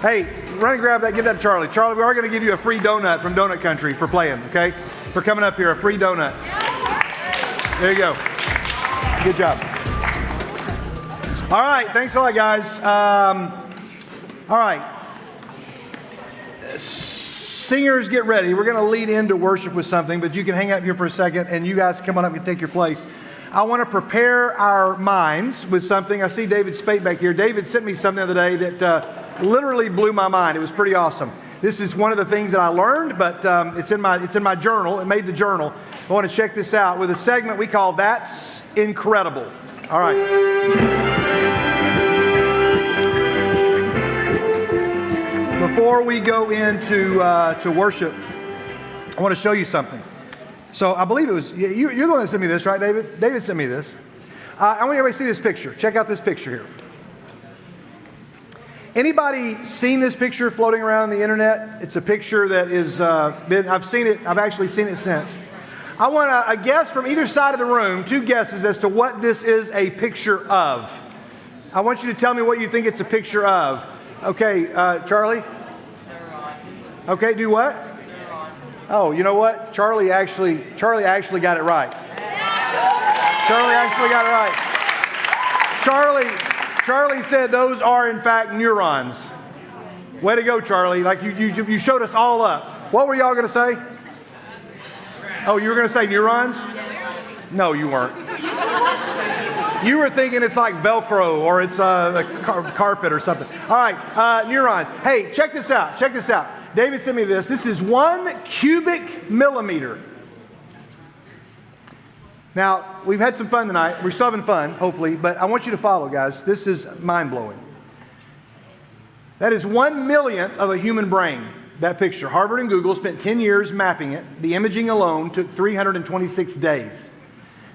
[SPEAKER 1] Hey, run and grab that. Give that to Charlie. Charlie, we are going to give you a free donut from Donut Country for playing, okay? For coming up here, a free donut. There you go. Good job. All right, thanks a lot, guys. All right. Singers, get ready. We're going to lead into worship with something, but you can hang out here for a second, and you guys come on up and take your place. I want to prepare our minds with something. I see David Spate back here. David sent me something the other day that literally blew my mind. It was pretty awesome. This is one of the things that I learned, but it's in my journal. It made the journal. I want to check this out with a segment we call That's Incredible. All right. Before we go into to worship, I want to show you something. So I believe it was, you're the one that sent me this, right, David? David sent me this. I want everybody to see this picture. Check out this picture here. Anybody seen this picture floating around the internet? It's a picture that is, I've actually seen it since. I want a guess from either side of the room, 2 guesses as to what this is a picture of. I want you to tell me what you think it's a picture of. Okay, Charlie? Okay, do what? Oh, you know what? Charlie actually got it right. Charlie actually got it right. Charlie said those are in fact neurons. Way to go, Charlie. Like you showed us all up. What were y'all going to say? Oh, you were going to say neurons? No, you weren't. You were thinking it's like Velcro or it's a carpet or something. All right, neurons. Hey, check this out. Check this out. David sent me this. This is 1 cubic millimeter. Now, we've had some fun tonight. We're still having fun, hopefully, but I want you to follow, guys. This is mind-blowing. That is 1/1,000,000th of a human brain, that picture. Harvard and Google spent 10 years mapping it. The imaging alone took 326 days.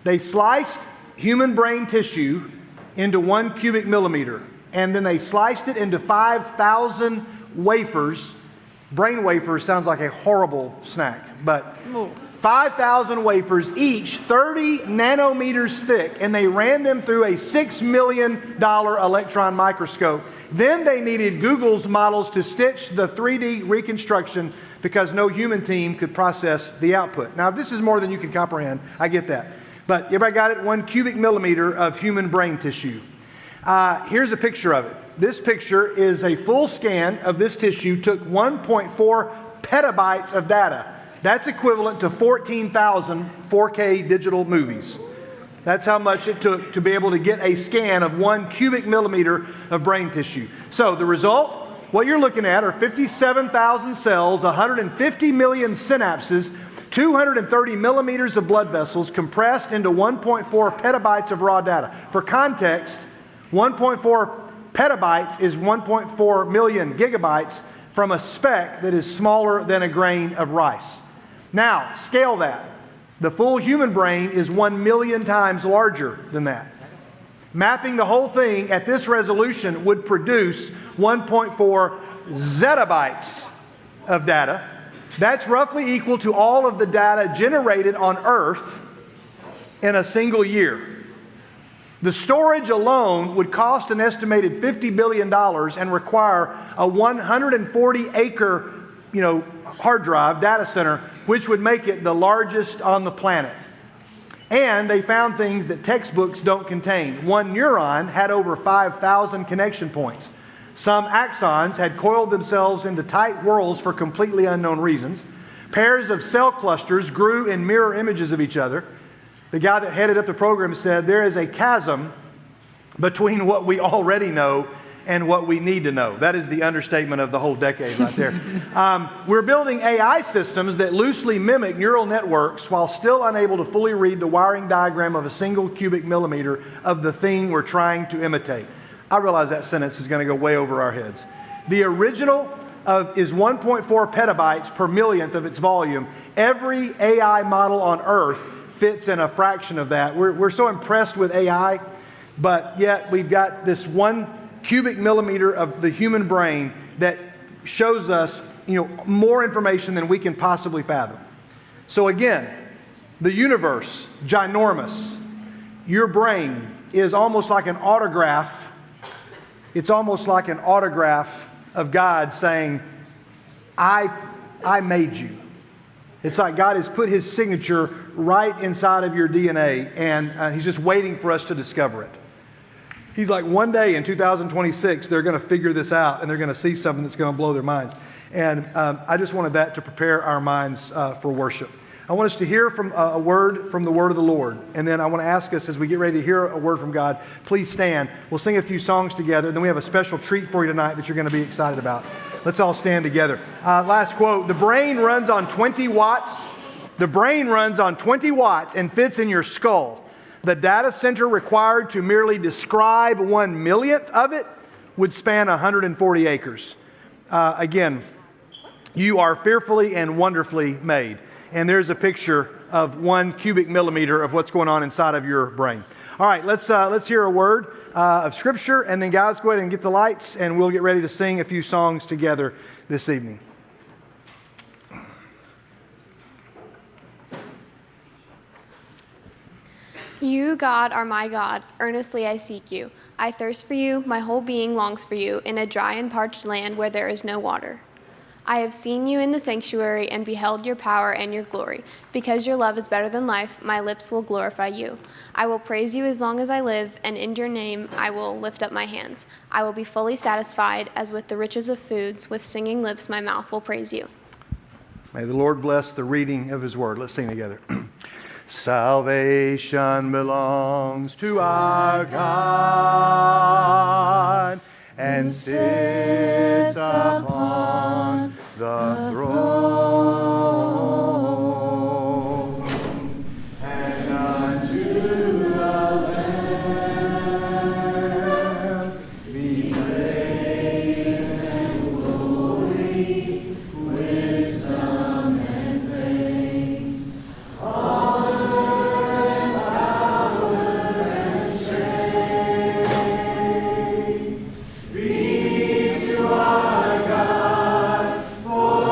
[SPEAKER 1] They sliced human brain tissue into 1 cubic millimeter, and then they sliced it into 5,000 wafers Brain wafers sounds like a horrible snack, but 5,000 wafers, each 30 nanometers thick, and they ran them through a $6 million electron microscope. Then they needed Google's models to stitch the 3D reconstruction because no human team could process the output. Now, this is more than you can comprehend. I get that. But everybody got it? 1 cubic millimeter of human brain tissue. Here's a picture of it. This picture is a full scan of this tissue, took 1.4 petabytes of data. That's equivalent to 14,000 4K digital movies. That's how much it took to be able to get a scan of 1 cubic millimeter of brain tissue. So the result, what you're looking at are 57,000 cells, 150 million synapses, 230 millimeters of blood vessels compressed into 1.4 petabytes of raw data. For context, 1.4 petabytes is 1.4 million gigabytes from a speck that is smaller than a grain of rice. Now, scale that. The full human brain is 1 million times larger than that. Mapping the whole thing at this resolution would produce 1.4 zettabytes of data. That's roughly equal to all of the data generated on Earth in a single year. The storage alone would cost an estimated $50 billion and require a 140-acre, hard drive data center, which would make it the largest on the planet. And they found things that textbooks don't contain. One neuron had over 5,000 connection points. Some axons had coiled themselves into tight whorls for completely unknown reasons. Pairs of cell clusters grew in mirror images of each other. The guy that headed up the program said there is a chasm between what we already know and what we need to know. That is the understatement of the whole decade right there. We're building AI systems that loosely mimic neural networks while still unable to fully read the wiring diagram of a single cubic millimeter of the thing we're trying to imitate. I realize that sentence is going to go way over our heads. The original is 1.4 petabytes per millionth of its volume. Every AI model on Earth fits in a fraction of that. We're so impressed with AI, but yet we've got this 1 cubic millimeter of the human brain that shows us, more information than we can possibly fathom. So again, the universe, ginormous. Your brain is almost like an autograph. It's almost like an autograph of God saying, I made you. It's like God has put His signature right inside of your DNA, and He's just waiting for us to discover it. He's like, one day in 2026, they're going to figure this out, and they're going to see something that's going to blow their minds. And I just wanted that to prepare our minds for worship. I want us to hear from a word from the Word of the Lord. And then I want to ask us, as we get ready to hear a word from God, please stand. We'll sing a few songs together, and then we have a special treat for you tonight that you're going to be excited about. Let's all stand together. Last quote, the brain runs on 20 watts. The brain runs on 20 watts and fits in your skull. The data center required to merely describe 1 millionth of it would span 140 acres. Again, you are fearfully and wonderfully made. And there's a picture of 1 cubic millimeter of what's going on inside of your brain. All right, let's hear a word of Scripture, and then guys, go ahead and get the lights, and we'll get ready to sing a few songs together this evening.
[SPEAKER 14] You, God, are my God. Earnestly I seek you. I thirst for you. My whole being longs for you in a dry and parched land where there is no water. I have seen you in the sanctuary and beheld your power and your glory. Because your love is better than life, my lips will glorify you. I will praise you as long as I live, and in your name I will lift up my hands. I will be fully satisfied as with the riches of foods. With singing lips my mouth will praise you.
[SPEAKER 1] May the Lord bless the reading of His Word. Let's sing together. Salvation belongs to our God and sits upon the throne, and unto the Lamb be praise and glory, wisdom and thanks, honor and power and strength be to our God forever.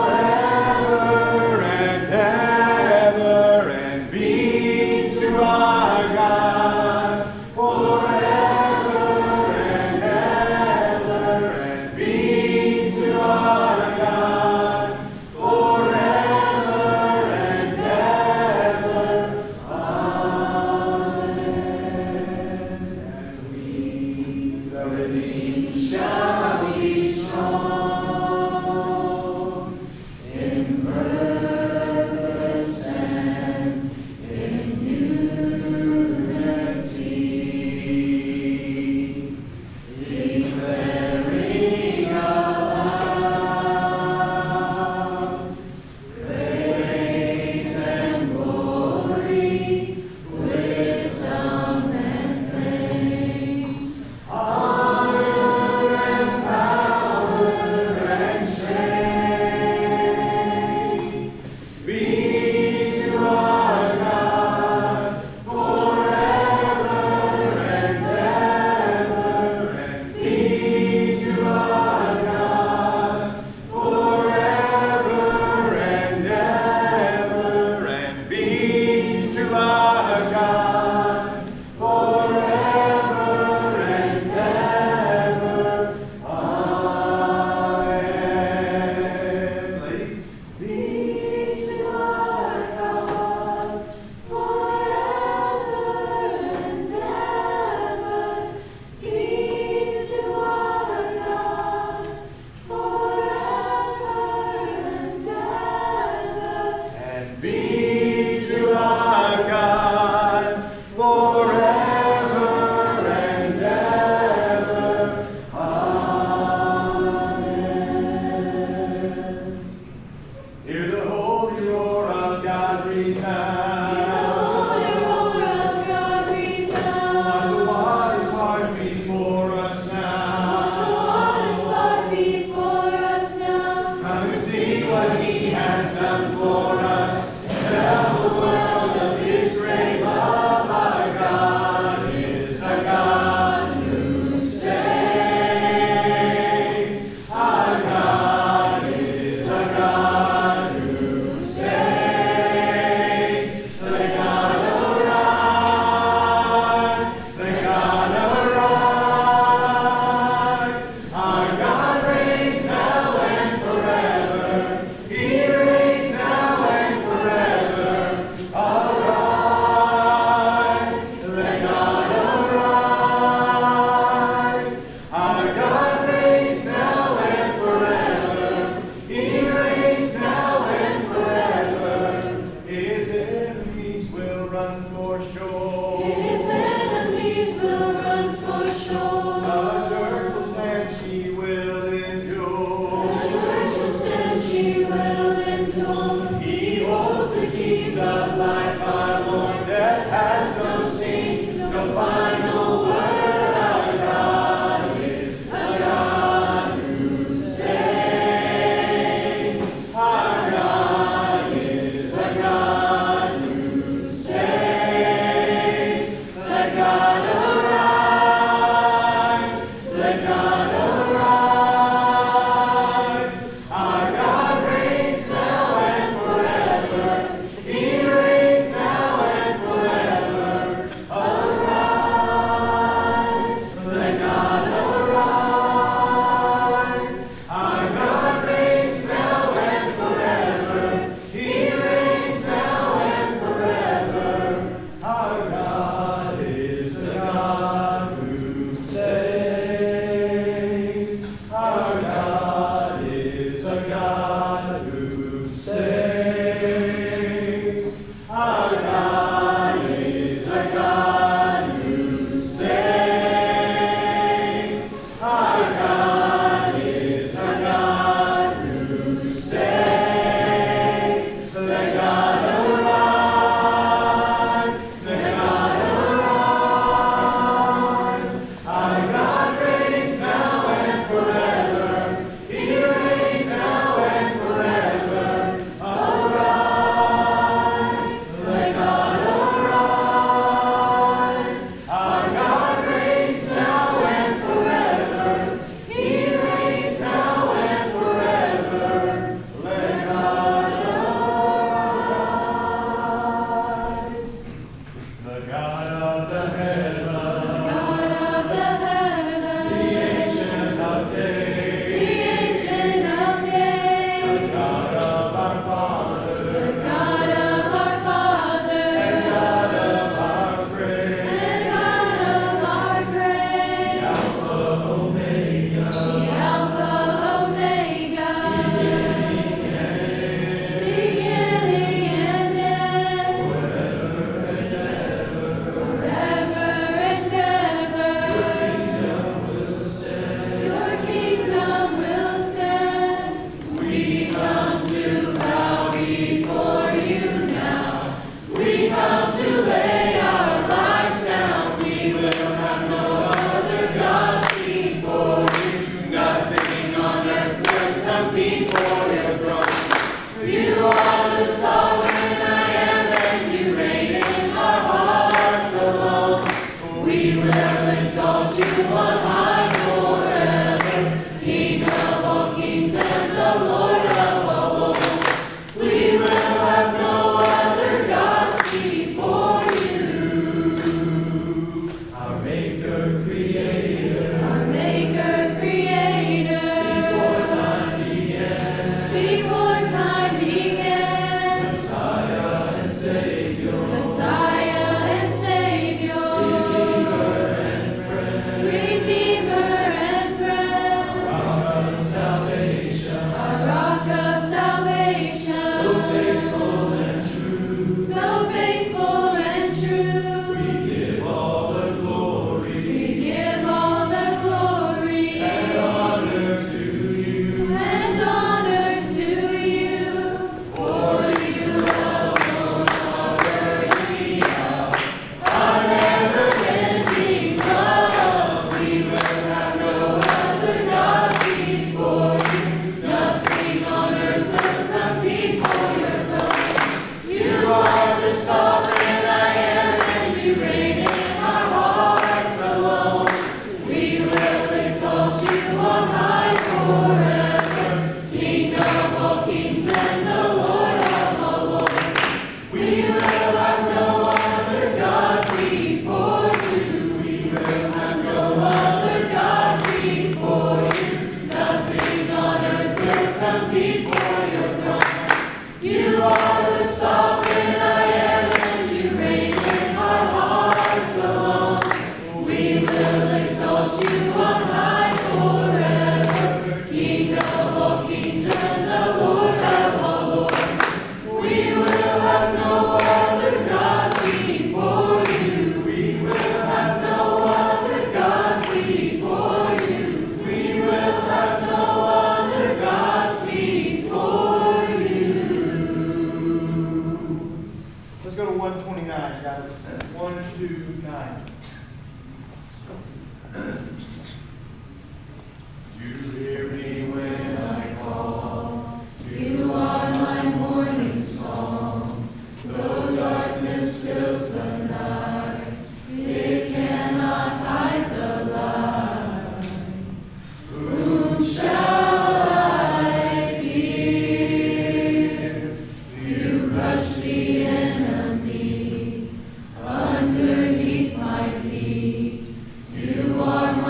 [SPEAKER 15] Underneath my feet, you are my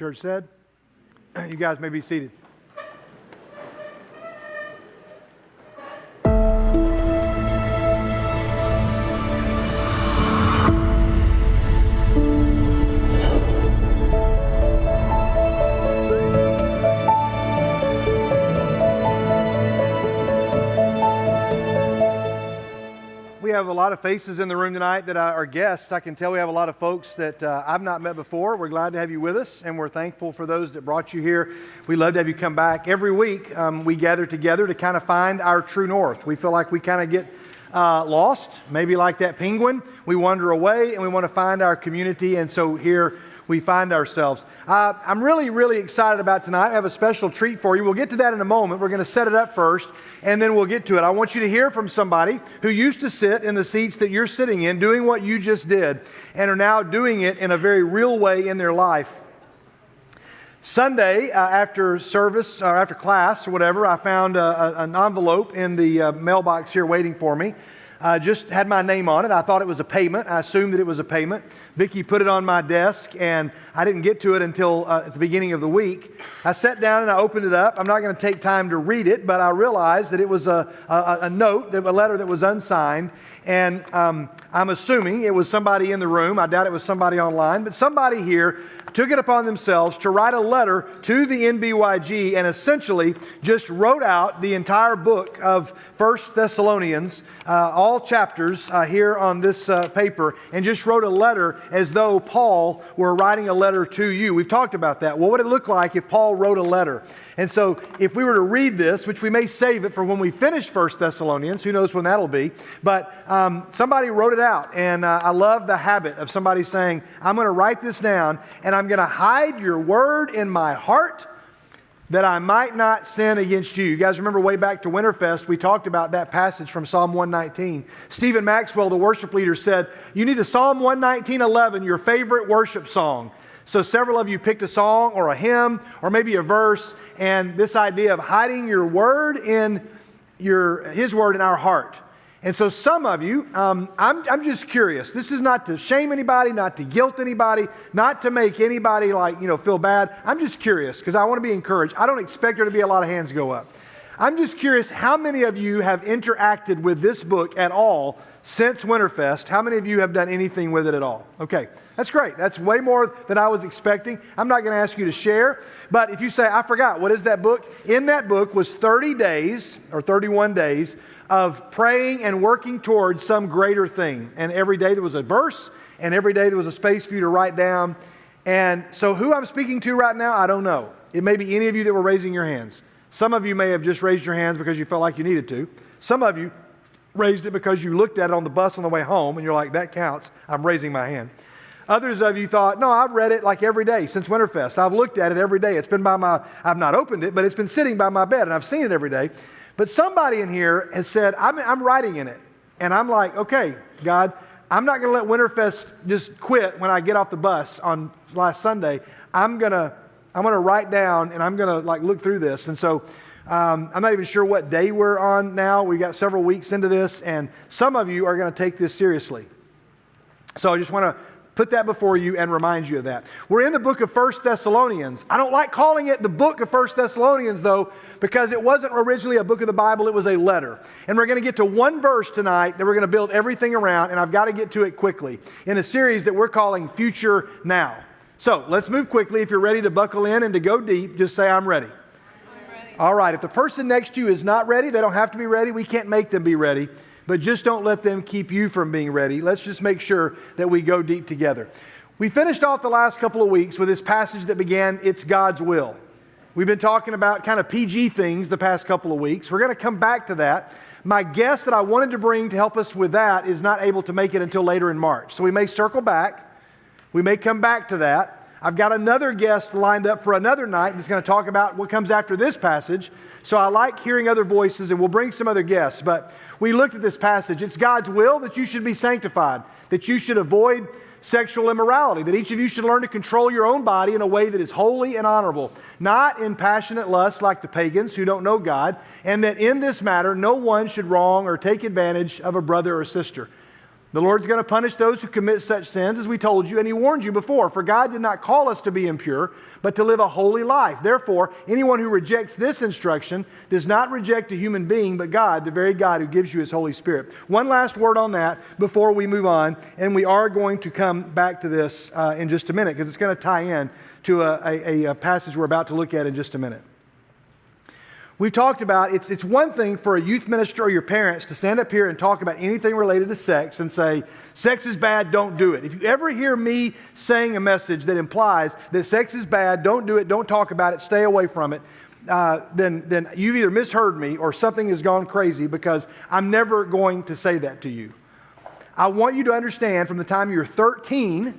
[SPEAKER 1] church said. You guys may be seated. We have a lot of faces in the room tonight that are guests. I can tell we have a lot of folks that I've not met before. We're glad to have you with us, and we're thankful for those that brought you here. We love to have you come back. Every week, we gather together to kind of find our true north. We feel like we kind of get lost, maybe like that penguin. We wander away, and we want to find our community, and so here we find ourselves. I'm really excited about tonight. I have a special treat for you. We'll get to that in a moment. We're going to set it up first, and then we'll get to it. I want you to hear from somebody who used to sit in the seats that you're sitting in, doing what you just did, and are now doing it in a very real way in their life. Sunday, after service, or after class, or whatever, I found an envelope in the mailbox here waiting for me. Just had my name on it. I thought it was a payment. I assumed that it was a payment. Vicki put it on my desk, and I didn't get to it until at the beginning of the week. I sat down and I opened it up. I'm not going to take time to read it, but I realized that it was a note, a letter that was unsigned, and I'm assuming it was somebody in the room. I doubt it was somebody online, but somebody here took it upon themselves to write a letter to the NBYG and essentially just wrote out the entire book of 1 Thessalonians, all all chapters here on this paper and just wrote a letter as though Paul were writing a letter to you. We've talked about that. What would it look like if Paul wrote a letter? And so if we were to read this, which we may save it for when we finish 1 Thessalonians, who knows when that'll be, but somebody wrote it out. And I love the habit of somebody saying, I'm going to write this down and I'm going to hide your word in my heart that I might not sin against you. You guys remember way back to Winterfest, we talked about that passage from Psalm 119. Stephen Maxwell, the worship leader, said, you need a Psalm 119:11, your favorite worship song. So several of you picked a song or a hymn or maybe a verse, and this idea of hiding your word in His word in our heart. And so some of you, I'm just curious. This is not to shame anybody, not to guilt anybody, not to make anybody feel bad. I'm just curious because I want to be encouraged. I don't expect there to be a lot of hands go up. I'm just curious how many of you have interacted with this book at all since Winterfest. How many of you have done anything with it at all? Okay, that's great. That's way more than I was expecting. I'm not going to ask you to share, but if you say, I forgot, what is that book? In that book was 30 days or 31 days of praying and working towards some greater thing. And every day there was a verse, and every day there was a space for you to write down. And so who I'm speaking to right now, I don't know. It may be any of you that were raising your hands. Some of you may have just raised your hands because you felt like you needed to. Some of you raised it because you looked at it on the bus on the way home, and you're like, that counts. I'm raising my hand. Others of you thought, no, I've read it like every day since Winterfest. I've looked at it every day. It's been I've not opened it, but it's been sitting by my bed, and I've seen it every day. But somebody in here has said, I'm writing in it. And I'm like, okay, God, I'm not going to let Winterfest just quit when I get off the bus on last Sunday. I'm going to write down and I'm going to look through this. And so I'm not even sure what day we're on now. We got several weeks into this, and some of you are going to take this seriously. So I just want to put that before you and remind you of that. We're in the book of 1 Thessalonians. I don't like calling it the book of 1 Thessalonians, though, because it wasn't originally a book of the Bible, it was a letter. And we're going to get to one verse tonight that we're going to build everything around, and I've got to get to it quickly, in a series that we're calling Future Now. So let's move quickly. If you're ready to buckle in and to go deep, just say, I'm ready. All right, if the person next to you is not ready, they don't have to be ready. We can't make them be ready. But just don't let them keep you from being ready. Let's just make sure that we go deep together. We finished off the last couple of weeks with this passage that began, It's God's Will. We've been talking about kind of PG things the past couple of weeks. We're going to come back to that. My guest that I wanted to bring to help us with that is not able to make it until later in March. So we may circle back. We may come back to that. I've got another guest lined up for another night that's going to talk about what comes after this passage. So I like hearing other voices, and we'll bring some other guests. But we looked at this passage. It's God's will that you should be sanctified, that you should avoid sexual immorality, that each of you should learn to control your own body in a way that is holy and honorable, not in passionate lust like the pagans who don't know God, and that in this matter no one should wrong or take advantage of a brother or sister. The Lord's going to punish those who commit such sins, as we told you, and He warned you before. For God did not call us to be impure, but to live a holy life. Therefore, anyone who rejects this instruction does not reject a human being, but God, the very God who gives you His Holy Spirit. One last word on that before we move on, and we are going to come back to this in just a minute, because it's going to tie in to a passage we're about to look at in just a minute. We've talked about, it's one thing for a youth minister or your parents to stand up here and talk about anything related to sex and say, sex is bad, don't do it. If you ever hear me saying a message that implies that sex is bad, don't do it, don't talk about it, stay away from it, then you've either misheard me or something has gone crazy, because I'm never going to say that to you. I want you to understand from the time you're 13,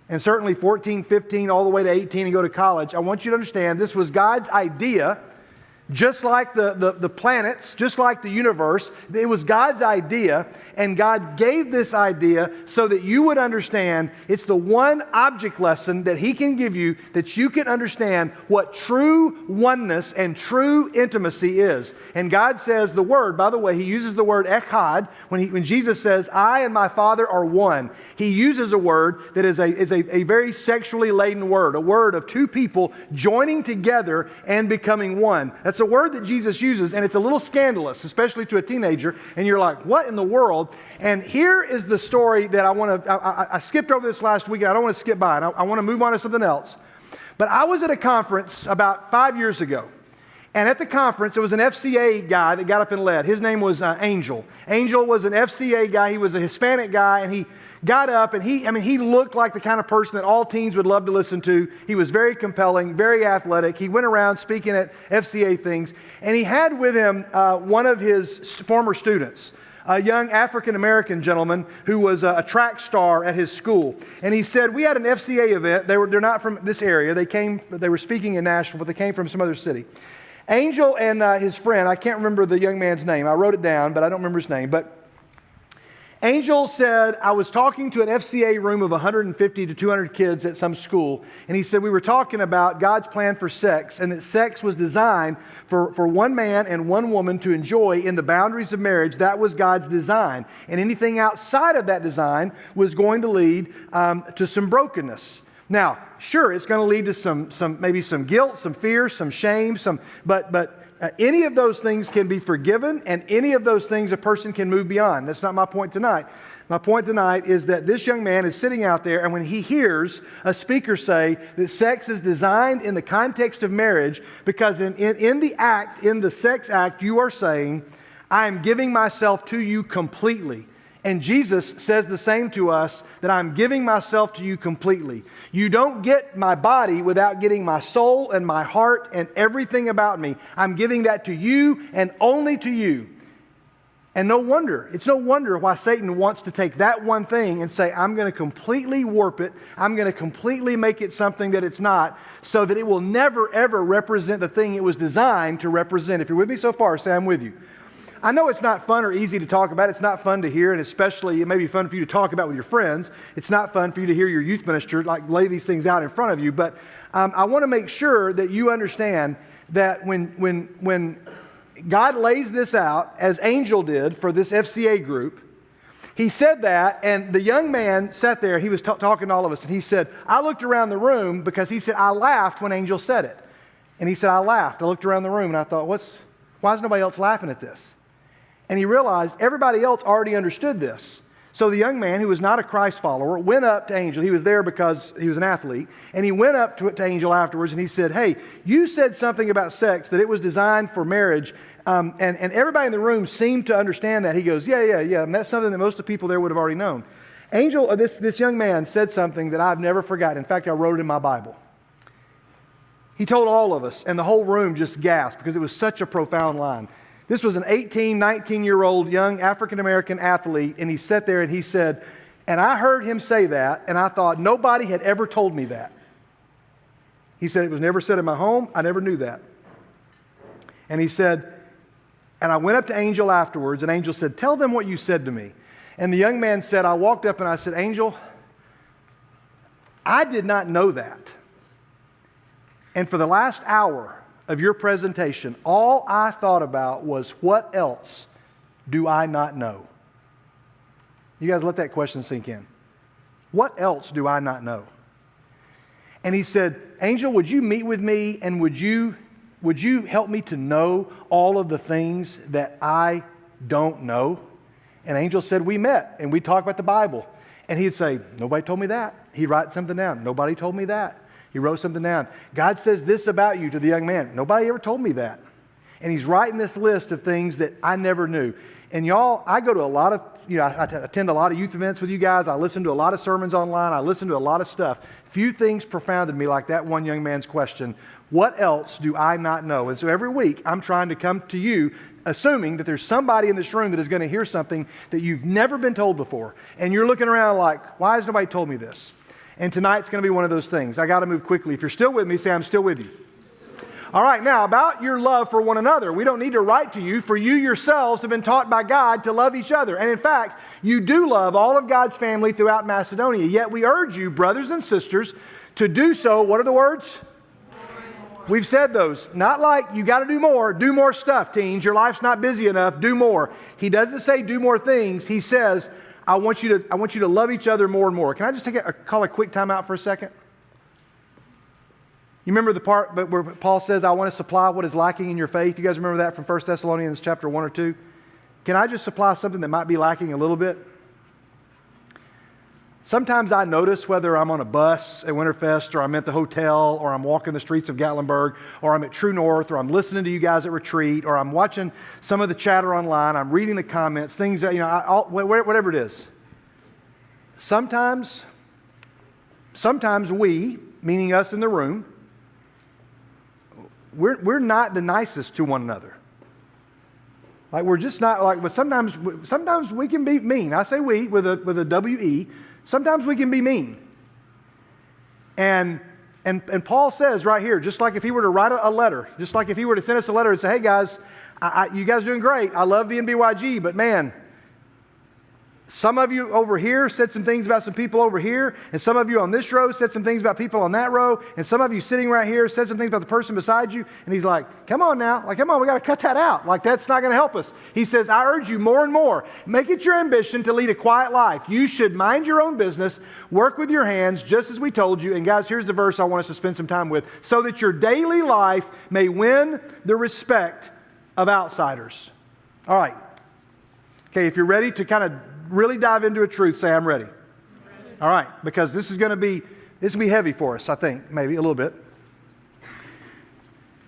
[SPEAKER 1] and certainly 14, 15, all the way to 18 and go to college, I want you to understand this was God's idea. Just like the planets, just like the universe, it was God's idea, and God gave this idea so that you would understand it's the one object lesson that He can give you that you can understand what true oneness and true intimacy is. And God says the word, by the way, He uses the word echad when Jesus says, I and my Father are one. He uses a word that is a very sexually laden word, a word of two people joining together and becoming one. That's a word that Jesus uses, and it's a little scandalous, especially to a teenager, and you're like, what in the world? And here is the story that I skipped over this last week, and I don't want to skip by it. I want to move on to something else. But I was at a conference about 5 years ago, And at the conference, there was an FCA guy that got up and led. His name was Angel. Angel was an FCA guy. He was a Hispanic guy, and he got up, and he looked like the kind of person that all teens would love to listen to. He was very compelling, very athletic. He went around speaking at FCA things, and he had with him one of his former students, a young African-American gentleman who was a track star at his school. And he said, we had an FCA event. They're not from this area. They were speaking in Nashville, but they came from some other city. Angel and his friend, I can't remember the young man's name. I wrote it down, but I don't remember his name. But Angel said, I was talking to an FCA room of 150 to 200 kids at some school, and he said we were talking about God's plan for sex, and that sex was designed for one man and one woman to enjoy in the boundaries of marriage. That was God's design. And anything outside of that design was going to lead to some brokenness. Now, sure, it's going to lead to maybe some guilt, some fear, some shame, but any of those things can be forgiven, and any of those things a person can move beyond. That's not my point tonight. My point tonight is that this young man is sitting out there, and when he hears a speaker say that sex is designed in the context of marriage, because in the sex act, you are saying, I am giving myself to you completely. And Jesus says the same to us, that I'm giving myself to you completely. You don't get my body without getting my soul and my heart and everything about me. I'm giving that to you and only to you. And it's no wonder why Satan wants to take that one thing and say, I'm going to completely warp it. I'm going to completely make it something that it's not, so that it will never, ever represent the thing it was designed to represent. If you're with me so far, say I'm with you. I know it's not fun or easy to talk about. It's not fun to hear, and especially it may be fun for you to talk about with your friends. It's not fun for you to hear your youth minister lay these things out in front of you. But I want to make sure that you understand that when God lays this out, as Angel did for this FCA group, he said that, and the young man sat there. He was talking to all of us, and he said, I looked around the room, because he said, I laughed when Angel said it. And he said, I laughed. I looked around the room, and I thought, why is nobody else laughing at this? And he realized everybody else already understood this. So the young man, who was not a Christ follower, went up to Angel. He was there because he was an athlete. And he went up to Angel afterwards, and he said, hey, you said something about sex, that it was designed for marriage. And everybody in the room seemed to understand that. He goes, yeah. And that's something that most of the people there would have already known. Angel, this young man said something that I've never forgotten. In fact, I wrote it in my Bible. He told all of us, and the whole room just gasped, because it was such a profound line. This was an 18, 19-year-old young African-American athlete, and he sat there and he said, and I heard him say that, and I thought, nobody had ever told me that. He said, it was never said in my home. I never knew that. And he said, and I went up to Angel afterwards, and Angel said, tell them what you said to me. And the young man said, I walked up and I said, Angel, I did not know that. And for the last hour of your presentation, all I thought about was, what else do I not know? You guys let that question sink in. What else do I not know? And he said, Angel, would you meet with me, and would you help me to know all of the things that I don't know? And Angel said, we met and we talked about the Bible. And he'd say, nobody told me that. He'd write something down. Nobody told me that. He wrote something down. God says this about you to the young man. Nobody ever told me that. And he's writing this list of things that I never knew. And y'all, I go to a lot of, I attend a lot of youth events with you guys. I listen to a lot of sermons online. I listen to a lot of stuff. Few things profounded me like that one young man's question, what else do I not know? And so every week I'm trying to come to you assuming that there's somebody in this room that is going to hear something that you've never been told before. And you're looking around like, why has nobody told me this? And tonight's going to be one of those things. I got to move quickly. If you're still with me, say, I'm still with you. All right, now about your love for one another. We don't need to write to you, for you yourselves have been taught by God to love each other. And in fact, you do love all of God's family throughout Macedonia. Yet we urge you, brothers and sisters, to do so. What are the words? We've said those. Not like you got to do more stuff, teens. Your life's not busy enough, do more. He doesn't say do more things. He says, I want you to love each other more and more. Can I just call a quick time out for a second? You remember the part where Paul says, I want to supply what is lacking in your faith? You guys remember that from 1 Thessalonians chapter 1 or 2? Can I just supply something that might be lacking a little bit? Sometimes I notice whether I'm on a bus at Winterfest or I'm at the hotel or I'm walking the streets of Gatlinburg or I'm at True North or I'm listening to you guys at retreat or I'm watching some of the chatter online, I'm reading the comments, things that, whatever it is. Sometimes we, meaning us in the room, we're not the nicest to one another. Like we're just not like, but sometimes we can be mean. I say we with a W-E. Sometimes we can be mean. And Paul says right here, just like if he were to write a letter, just like if he were to send us a letter and say, hey guys, you guys are doing great. I love the NBYG, but man, some of you over here said some things about some people over here, and some of you on this row said some things about people on that row, and some of you sitting right here said some things about the person beside you, and he's like, come on now, like, come on, we got to cut that out. Like, that's not going to help us. He says, I urge you more and more, make it your ambition to lead a quiet life. You should mind your own business, work with your hands, just as we told you. And guys, here's the verse I want us to spend some time with. So that your daily life may win the respect of outsiders. All right. Okay, if you're ready to kind of really dive into a truth, say, I'm ready. All right, because this is going to be heavy for us, I think, maybe a little bit.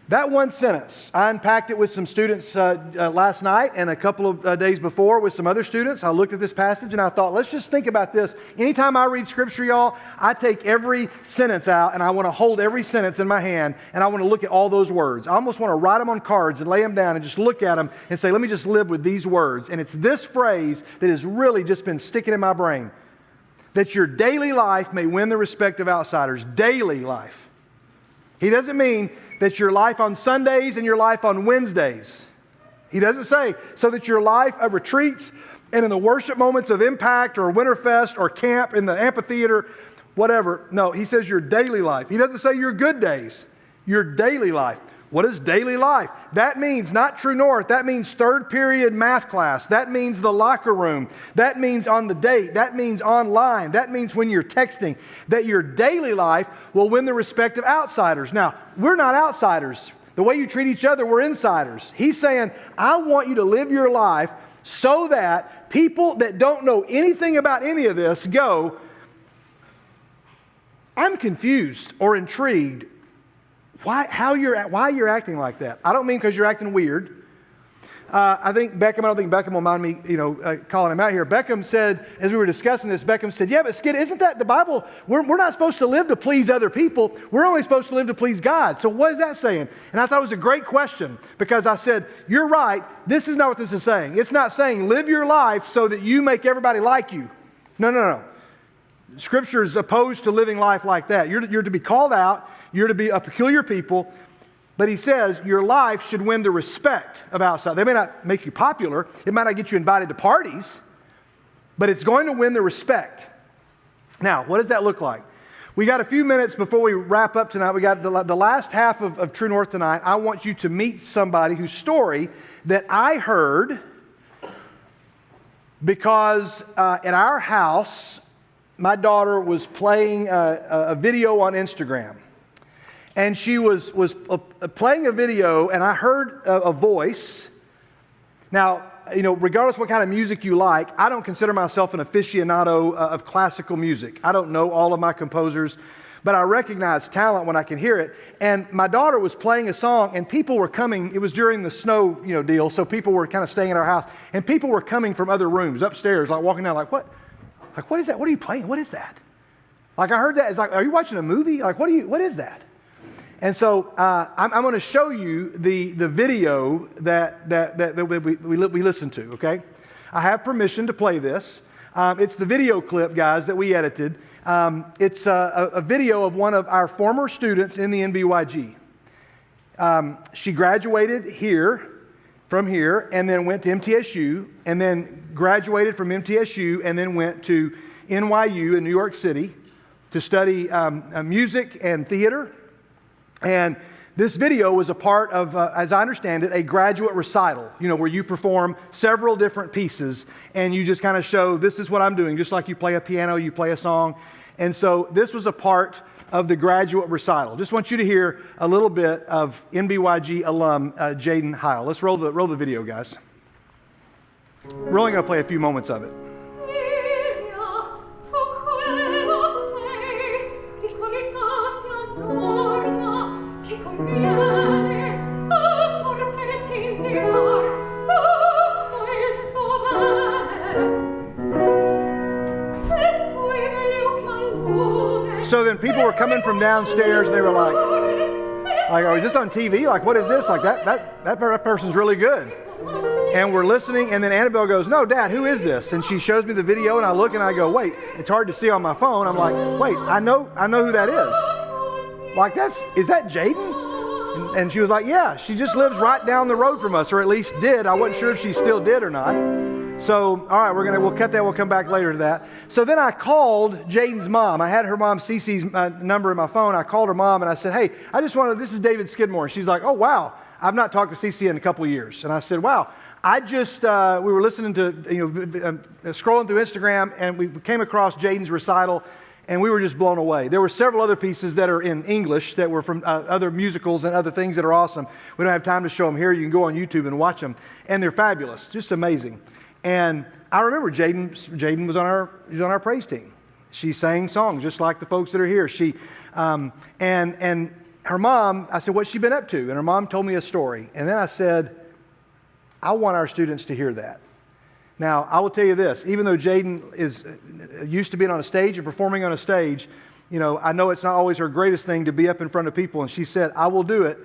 [SPEAKER 1] That one sentence, I unpacked it with some students last night and a couple of days before with some other students. I looked at this passage and I thought, let's just think about this. Anytime I read Scripture, y'all, I take every sentence out and I want to hold every sentence in my hand and I want to look at all those words. I almost want to write them on cards and lay them down and just look at them and say, let me just live with these words. And it's this phrase that has really just been sticking in my brain. That your daily life may win the respect of outsiders. Daily life. He doesn't mean that your life on Sundays and your life on Wednesdays. He doesn't say, so that your life of retreats and in the worship moments of Impact or Winterfest or camp in the amphitheater, whatever. No, he says your daily life. He doesn't say your good days, your daily life. What is daily life? That means not True North. That means third period math class. That means the locker room. That means on the date. That means online. That means when you're texting. That your daily life will win the respect of outsiders. Now, we're not outsiders. The way you treat each other, we're insiders. He's saying, I want you to live your life so that people that don't know anything about any of this go, I'm confused or intrigued. Why you're acting like that? I don't mean because you're acting weird. I don't think Beckham will mind me, calling him out here. Beckham said, as we were discussing this, Beckham said, yeah, but Skid, isn't that the Bible? We're not supposed to live to please other people. We're only supposed to live to please God. So what is that saying? And I thought it was a great question because I said, you're right. This is not what this is saying. It's not saying live your life so that you make everybody like you. No. Scripture is opposed to living life like that. You're to be called out. You're to be a peculiar people. But he says your life should win the respect of outsiders. They may not make you popular. It might not get you invited to parties. But it's going to win the respect. Now, what does that look like? We got a few minutes before we wrap up tonight. We got the last half of True North tonight. I want you to meet somebody whose story that I heard because at our house, my daughter was playing a video on Instagram. And she was playing a video, and I heard a voice. Now, regardless what kind of music you like, I don't consider myself an aficionado of classical music. I don't know all of my composers, but I recognize talent when I can hear it. And my daughter was playing a song, and people were coming. It was during the snow, deal, so people were kind of staying at our house, and people were coming from other rooms upstairs, like walking down, like what? Like, what is that? What are you playing? What is that? Like, I heard that. It's like, are you watching a movie? Like, what is that? And so I'm going to show you the video that we listened to, okay? I have permission to play this. It's the video clip, guys, that we edited. It's a video of one of our former students in the NBYG. She graduated from here, and then went to MTSU, and then graduated from MTSU, and then went to NYU in New York City to study music and theater. And this video was a part of, as I understand it, a graduate recital, where you perform several different pieces and you just kind of show, this is what I'm doing, just like you play a piano, you play a song. And so this was a part of the graduate recital. Just want you to hear a little bit of NBYG alum Jaedyn Heil. Let's roll the video, guys. We're only going to play a few moments of it. people were coming from downstairs. And they were like, oh, is this on TV? Like, what is this? Like, that person's really good. And we're listening, and then Annabelle goes, no, Dad, who is this? And she shows me the video, and I look, and I go, wait, it's hard to see on my phone. I'm like, wait, I know who that is. Like, is that Jaedyn? And she was like, yeah, she just lives right down the road from us, or at least did. I wasn't sure if she still did or not. So, all right, we'll cut that. We'll come back later to that. So then I called Jaedyn's mom. I had her mom, Cece's number in my phone. I called her mom, and I said, hey, this is David Skidmore. And she's like, oh, wow. I've not talked to Cece in a couple of years. And I said, wow, we were listening to, scrolling through Instagram, and we came across Jaedyn's recital, and we were just blown away. There were several other pieces that are in English that were from other musicals and other things that are awesome. We don't have time to show them here. You can go on YouTube and watch them, and they're fabulous, just amazing. And I remember Jaedyn was on our praise team. She sang songs just like the folks that are here. She and her mom, I said, what's she been up to? And her mom told me a story. And then I said, I want our students to hear that. Now, I will tell you this, even though Jaedyn is used to being on a stage and performing on a stage, I know it's not always her greatest thing to be up in front of people. And she said, I will do it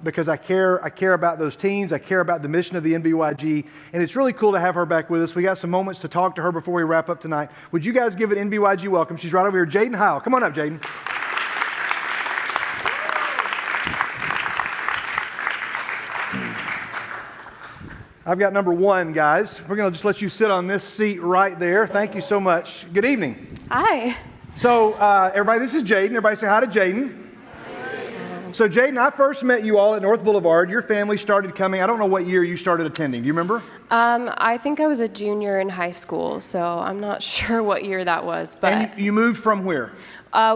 [SPEAKER 1] because I care about those teens. I care about the mission of the NBYG. And it's really cool to have her back with us. We got some moments to talk to her before we wrap up tonight. Would you guys give an NBYG welcome? She's right over here, Jaedyn Heil. Come on up, Jaedyn. I've got number one, guys. We're going to just let you sit on this seat right there. Thank you so much. Good evening.
[SPEAKER 11] Hi.
[SPEAKER 1] So, everybody, this is Jaedyn. Everybody say hi to Jaedyn. So, Jaedyn, I first met you all at North Boulevard. Your family started coming. I don't know what year you started attending. Do you remember?
[SPEAKER 15] I think I was a junior in high school, so I'm not sure what year that was. But
[SPEAKER 1] and you moved from where?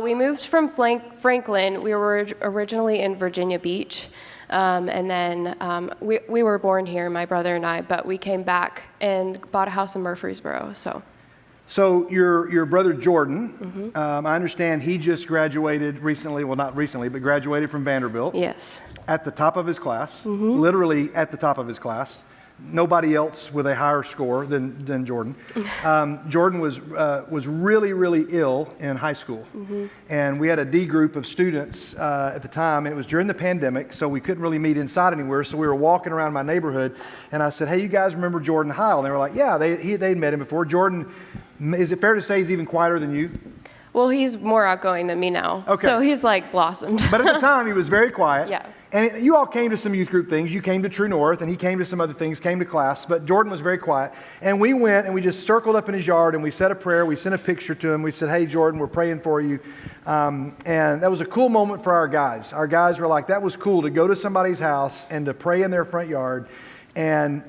[SPEAKER 15] We moved from Franklin. We were originally in Virginia Beach. And then we were born here, my brother and I, but we came back and bought a house in Murfreesboro.
[SPEAKER 1] So your brother Jordan, I understand he just graduated recently. Well, not recently, but graduated from Vanderbilt.
[SPEAKER 15] Yes.
[SPEAKER 1] At the top of his class, literally at the top of his class. Nobody else with a higher score than Jordan. Jordan was really, really ill in high school. And we had a D group of students at the time, and it was during the pandemic, so we couldn't really meet inside anywhere. So we were walking around my neighborhood, and I said, hey, you guys remember Jaedyn Heil? And they were like, yeah, they'd met him before. Jordan, is it fair to say he's even quieter than you?
[SPEAKER 15] Well, he's more outgoing than me now.
[SPEAKER 1] Okay.
[SPEAKER 15] So he's like blossomed.
[SPEAKER 1] But at the time, he was very quiet.
[SPEAKER 15] Yeah.
[SPEAKER 1] And you all came to some youth group things. You came to True North, and he came to some other things, came to class. But Jordan was very quiet. And we went, and we just circled up in his yard, and we said a prayer. We sent a picture to him. We said, hey, Jordan, we're praying for you. And that was a cool moment for our guys. Our guys were like, that was cool to go to somebody's house and to pray in their front yard. And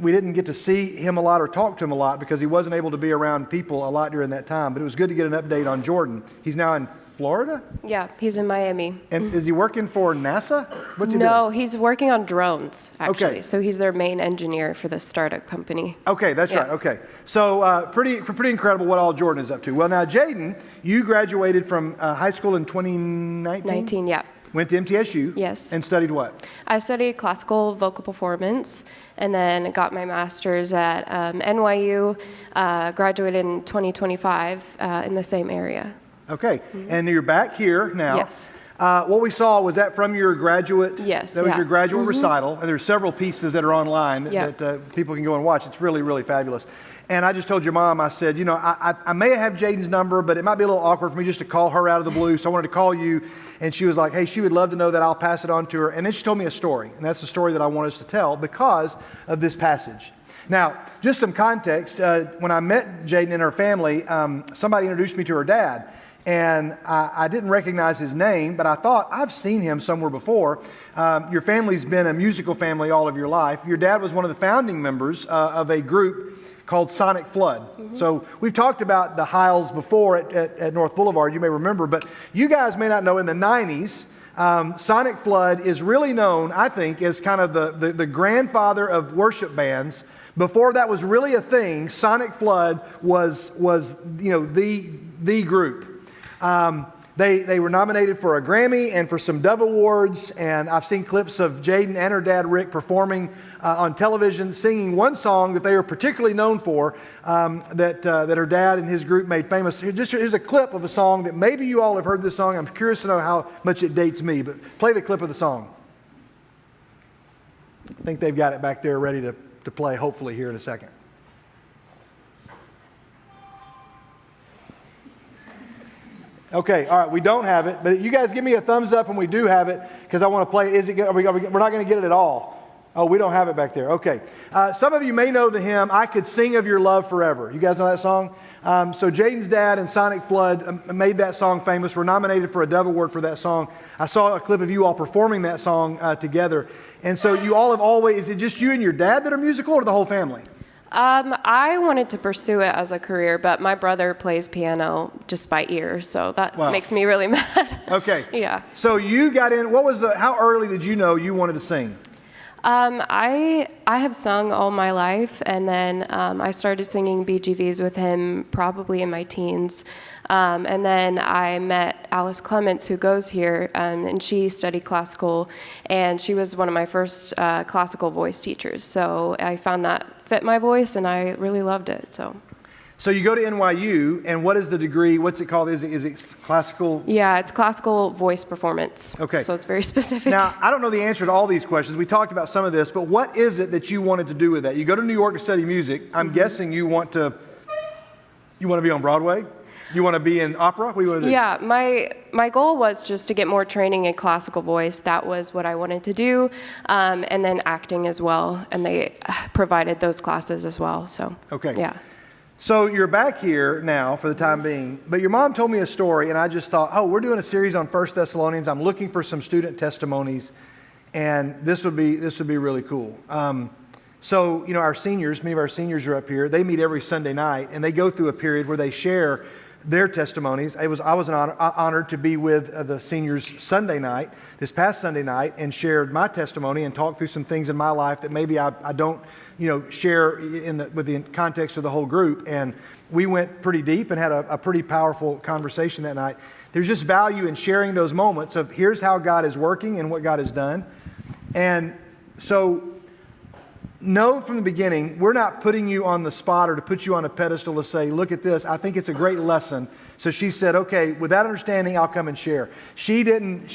[SPEAKER 1] we didn't get to see him a lot or talk to him a lot because he wasn't able to be around people a lot during that time. But it was good to get an update on Jordan. He's now in Florida?
[SPEAKER 15] Yeah, he's in Miami.
[SPEAKER 1] And is he working for NASA? What's he
[SPEAKER 15] No,
[SPEAKER 1] doing?
[SPEAKER 15] he's working on drones, actually.
[SPEAKER 1] Okay.
[SPEAKER 15] So he's their main engineer for the startup company.
[SPEAKER 1] Okay, that's right. Okay. So pretty incredible what all Jordan is up to. Well, now, Jaedyn, you graduated from high school in 2019?
[SPEAKER 15] 19, yeah.
[SPEAKER 1] Went to MTSU?
[SPEAKER 15] Yes.
[SPEAKER 1] And studied what?
[SPEAKER 15] I studied classical vocal performance and then got my master's at NYU, graduated in 2025 in the same area.
[SPEAKER 1] Okay. And you're back here now.
[SPEAKER 15] Yes.
[SPEAKER 1] What we saw, was that from your graduate?
[SPEAKER 15] Yes.
[SPEAKER 1] That was your graduate recital. And there's several pieces that are online that people can go and watch. It's really, really fabulous. And I just told your mom, I said, I may have Jaedyn's number, but it might be a little awkward for me just to call her out of the blue. So I wanted to call you. And she was like, hey, she would love to know that. I'll pass it on to her. And then she told me a story. And that's the story that I want us to tell because of this passage. Now, just some context. When I met Jaedyn and her family, somebody introduced me to her dad. And I didn't recognize his name, but I thought, I've seen him somewhere before. Your family's been a musical family all of your life. Your dad was one of the founding members of a group called Sonic Flood. So we've talked about the Heils before at North Boulevard, you may remember, but you guys may not know in the 90s, Sonic Flood is really known, I think, as kind of the grandfather of worship bands. Before that was really a thing, Sonic Flood was the group. They were nominated for a Grammy and for some Dove Awards, and I've seen clips of Jaedyn and her dad Rick performing on television, singing one song that they are particularly known for, that her dad and his group made famous. Here's a clip of a song that maybe you all have heard this song. I'm curious to know how much it dates me, but play the clip of the song. I think they've got it back there ready to play, hopefully, here in a second. Okay, all right, we don't have it, but you guys give me a thumbs up when we do have it, because I want to play it. We're not going to get it at all. Oh, we don't have it back there. Okay. Some of you may know the hymn, I Could Sing of Your Love Forever. You guys know that song? So Jaden's dad and Sonic Flood made that song famous. We're nominated for a Dove Award for that song. I saw a clip of you all performing that song together. And so you all have always, is it just you and your dad that are musical, or the whole family?
[SPEAKER 15] I wanted to pursue it as a career, but my brother plays piano just by ear, so that makes me really mad.
[SPEAKER 1] Okay.
[SPEAKER 15] Yeah.
[SPEAKER 1] So you got in, how early did you know you wanted to sing?
[SPEAKER 15] I have sung all my life, and then I started singing BGVs with him probably in my teens. And then I met Alice Clements, who goes here, and she studied classical, and she was one of my first classical voice teachers. So I found that fit my voice, and I really loved it. So
[SPEAKER 1] you go to NYU, and what is the degree? What's it called? Is it classical?
[SPEAKER 15] Yeah, it's classical voice performance.
[SPEAKER 1] Okay.
[SPEAKER 15] So it's very specific.
[SPEAKER 1] Now, I don't know the answer to all these questions. We talked about some of this, but what is it that you wanted to do with that? You go to New York to study music. I'm guessing you want to be on Broadway? You want to be in opera? What do you want to do?
[SPEAKER 15] Yeah, my goal was just to get more training in classical voice. That was what I wanted to do, and then acting as well. And they provided those classes as well. So
[SPEAKER 1] okay,
[SPEAKER 15] yeah.
[SPEAKER 1] So you're back here now for the time being, but your mom told me a story, and I just thought, oh, we're doing a series on 1 Thessalonians. I'm looking for some student testimonies, and this would be really cool. So our seniors, many of our seniors are up here. They meet every Sunday night, and they go through a period where they share their testimonies. I was honored to be with the seniors Sunday night, this past Sunday night, and shared my testimony and talked through some things in my life that maybe I don't share with the context of the whole group. And we went pretty deep and had a pretty powerful conversation that night. There's just value in sharing those moments of here's how God is working and what God has done. And so know from the beginning, we're not putting you on the spot or to put you on a pedestal to say, look at this. I think it's a great lesson. So she said, okay, with that understanding, I'll come and share. She didn't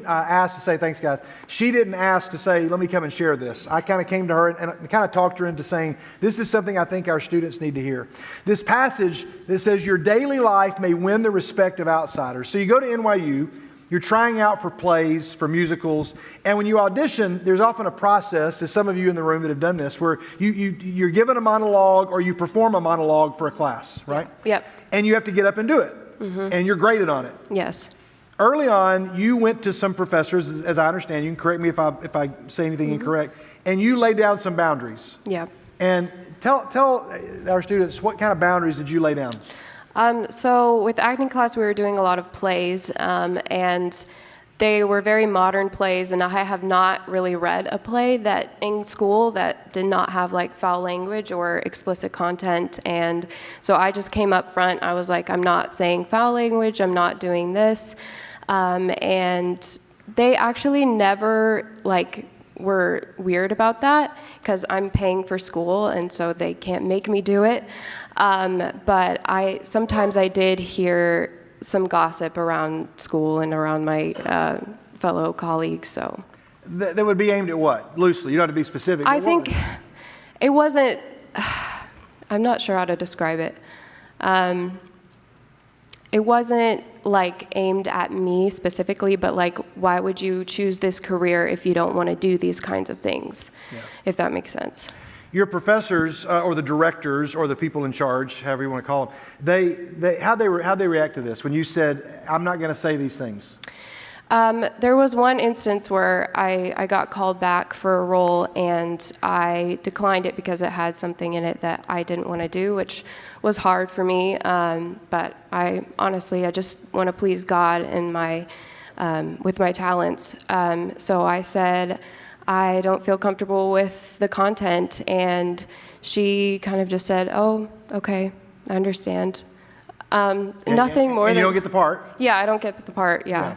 [SPEAKER 1] ask to say, thanks guys. She didn't ask to say, let me come and share this. I kind of came to her and kind of talked her into saying, this is something I think our students need to hear. This passage that says your daily life may win the respect of outsiders. So you go to NYU, you're trying out for plays, for musicals, and when you audition, there's often a process, as some of you in the room that have done this, where you're given a monologue or you perform a monologue for a class, right?
[SPEAKER 15] Yep.
[SPEAKER 1] And you have to get up and do it, and you're graded on it.
[SPEAKER 15] Yes.
[SPEAKER 1] Early on, you went to some professors, as I understand. You can correct me if I say anything incorrect, and you laid down some boundaries.
[SPEAKER 15] Yeah.
[SPEAKER 1] And tell our students, what kind of boundaries did you lay down?
[SPEAKER 15] So with acting class, we were doing a lot of plays, and they were very modern plays, and I have not really read a play that in school that did not have like foul language or explicit content. And so I just came up front. I was like, I'm not saying foul language. I'm not doing this. And they actually never were weird about that because I'm paying for school, and so they can't make me do it. But sometimes I did hear some gossip around school and around my fellow colleagues. So
[SPEAKER 1] that would be aimed at what? Loosely, you don't have to be specific.
[SPEAKER 15] I think it wasn't. I'm not sure how to describe it. It wasn't aimed at me specifically, but why would you choose this career if you don't want to do these kinds of things? Yeah. If that makes sense.
[SPEAKER 1] Your professors or the directors or the people in charge, however you want to call them, how'd they react to this when you said, I'm not going to say these things?
[SPEAKER 15] There was one instance where I got called back for a role, and I declined it because it had something in it that I didn't want to do, which was hard for me. But I just want to please God and with my talents. So I said, I don't feel comfortable with the content, and she kind of just said, oh, okay, I understand. Nothing more
[SPEAKER 1] and
[SPEAKER 15] than.
[SPEAKER 1] you don't get the part.
[SPEAKER 15] Yeah, I don't get the part. Yeah.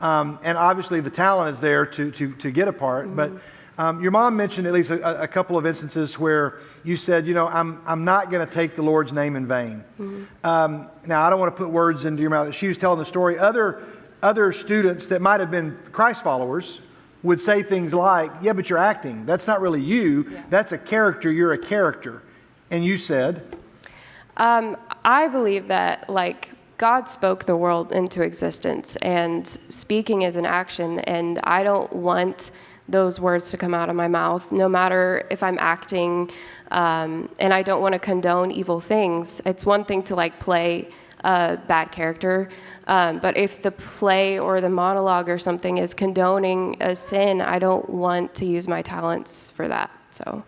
[SPEAKER 1] And obviously the talent is there to get a part. But your mom mentioned at least a couple of instances where you said, I'm not going to take the Lord's name in vain. Now, I don't want to put words into your mouth. She was telling the story. Other students that might have been Christ followers would say things like, yeah, but you're acting. That's not really you. Yeah. That's a character. You're a character. And you said?
[SPEAKER 15] I believe that, God spoke the world into existence, and speaking is an action, and I don't want those words to come out of my mouth, no matter if I'm acting, and I don't want to condone evil things. It's one thing to play a bad character, but if the play or the monologue or something is condoning a sin, I don't want to use my talents for that. So.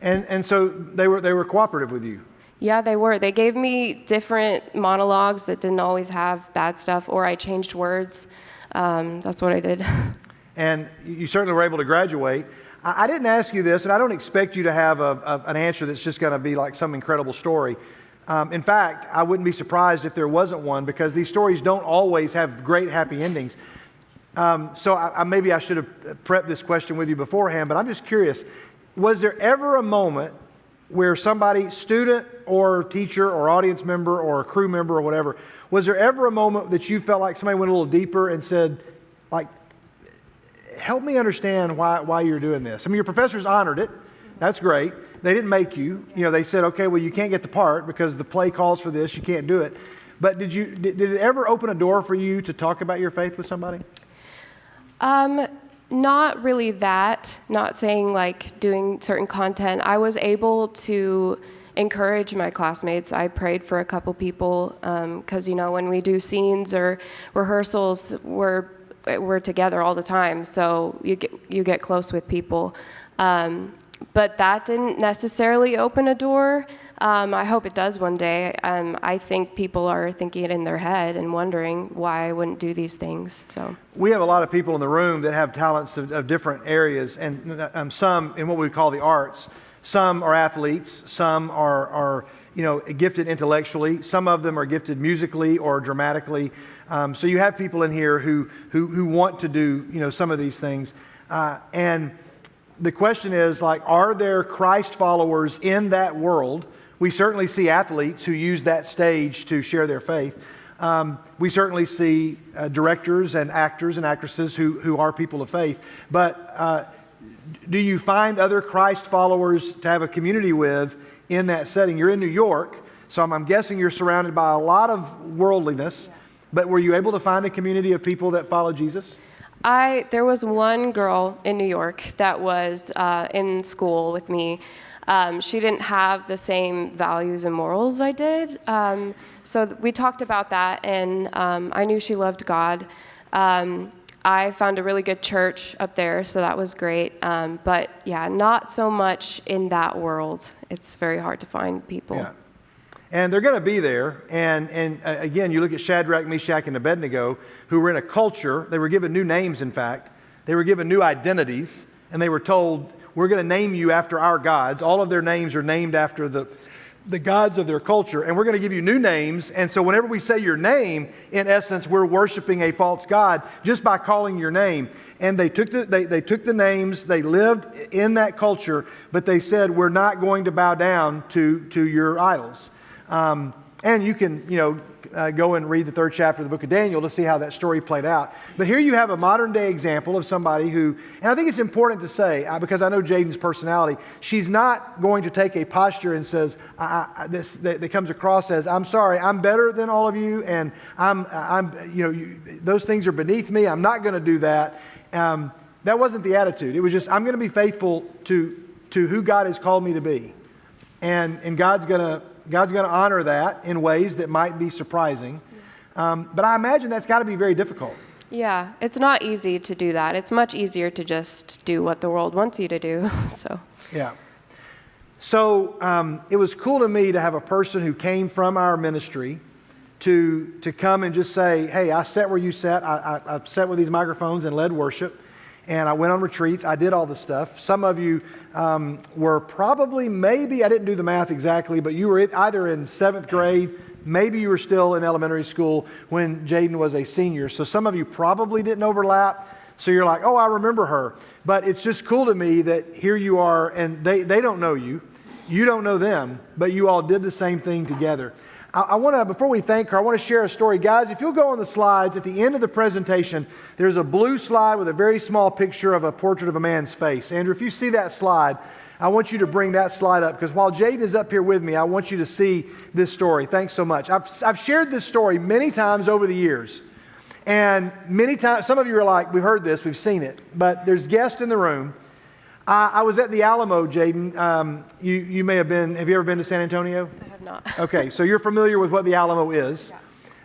[SPEAKER 15] And
[SPEAKER 1] so they were cooperative with you.
[SPEAKER 15] Yeah, they were. They gave me different monologues that didn't always have bad stuff, or I changed words. That's what I did.
[SPEAKER 1] And you certainly were able to graduate. I didn't ask you this, and I don't expect you to have an answer that's just going to be like some incredible story. In fact, I wouldn't be surprised if there wasn't one, because these stories don't always have great happy endings. So maybe I should have prepped this question with you beforehand, but I'm just curious. Was there ever a moment where somebody, student or teacher or audience member or crew member or whatever, was there ever a moment that you felt like somebody went a little deeper and said, help me understand why you're doing this? I mean, your professors honored it. That's great. They didn't make you. They said, okay, well, you can't get the part because the play calls for this. You can't do it. But did it ever open a door for you to talk about your faith with somebody?
[SPEAKER 15] Not really that, not saying doing certain content. I was able to encourage my classmates. I prayed for a couple people because, when we do scenes or rehearsals, we're together all the time, so you get close with people. But that didn't necessarily open a door. I hope it does one day. I think people are thinking it in their head and wondering why I wouldn't do these things. So
[SPEAKER 1] we have a lot of people in the room that have talents of different areas, and some in what we call the arts. Some are athletes. Some are gifted intellectually. Some of them are gifted musically or dramatically. So you have people in here who want to do some of these things, and the question is are there Christ followers in that world? We certainly see athletes who use that stage to share their faith. We certainly see directors and actors and actresses who are people of faith. But do you find other Christ followers to have a community with in that setting? You're in New York, so I'm guessing you're surrounded by a lot of worldliness. But were you able to find a community of people that follow Jesus?
[SPEAKER 15] There was one girl in New York that was in school with me. She didn't have the same values and morals I did. So we talked about that, and I knew she loved God. I found a really good church up there, so that was great. But yeah, not so much in that world. It's very hard to find people.
[SPEAKER 1] Yeah. And they're going to be there. And again, you look at Shadrach, Meshach, and Abednego, who were in a culture. They were given new names, in fact. They were given new identities. And they were told, we're going to name you after our gods. All of their names are named after the gods of their culture. And we're going to give you new names. And so whenever we say your name, in essence, we're worshiping a false god just by calling your name. And they took the names, they lived in that culture, but they said, we're not going to bow down to your idols. And you can, go and read the 3rd chapter of the book of Daniel to see how that story played out. But here you have a modern day example of somebody who, and I think it's important to say, because I know Jaedyn's personality, she's not going to take a posture and says, that comes across as, I'm sorry, I'm better than all of you, and those things are beneath me, I'm not going to do that. That wasn't the attitude. It was just, I'm going to be faithful to who God has called me to be. And God's going to honor that in ways that might be surprising. But I imagine that's got to be very difficult.
[SPEAKER 15] Yeah, it's not easy to do that. It's much easier to just do what the world wants you to do. So.
[SPEAKER 1] Yeah. So it was cool to me to have a person who came from our ministry to come and just say, hey, I sat where you sat. I sat with these microphones and led worship. And I went on retreats. I did all the stuff. Some of you were probably, maybe, I didn't do the math exactly, but you were either in 7th grade maybe you were still in elementary school when Jaedyn was a senior. So some of you probably didn't overlap. So you're like, oh, I remember her. But it's just cool to me that here you are, and they don't know you. You don't know them, but you all did the same thing together. I want to, before we thank her, I want to share a story. Guys, if you'll go on the slides, at the end of the presentation, there's a blue slide with a very small picture of a portrait of a man's face. Andrew, if you see that slide, I want you to bring that slide up, because while Jaedyn is up here with me, I want you to see this story. Thanks so much. I've shared this story many times over the years. And many times, some of you are like, we've heard this, we've seen it, but there's guests in the room. I was at the Alamo, Jaedyn. You may have been, have you ever been to San Antonio?
[SPEAKER 15] I have not.
[SPEAKER 1] Okay, so you're familiar with what the Alamo is.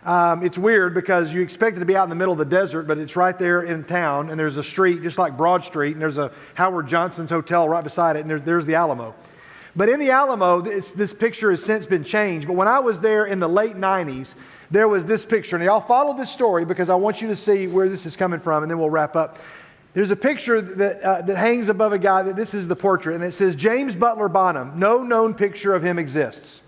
[SPEAKER 1] It's weird because you expect it to be out in the middle of the desert, but it's right there in town, and there's a street just like Broad Street, and there's a Howard Johnson's hotel right beside it, and there's the Alamo. But in the Alamo, this picture has since been changed, but when I was there in the late 90s, there was this picture. And y'all follow this story because I want you to see where this is coming from, and then we'll wrap up. There's a picture that hangs above a guy, that this is the portrait, and it says, James Butler Bonham, no known picture of him exists.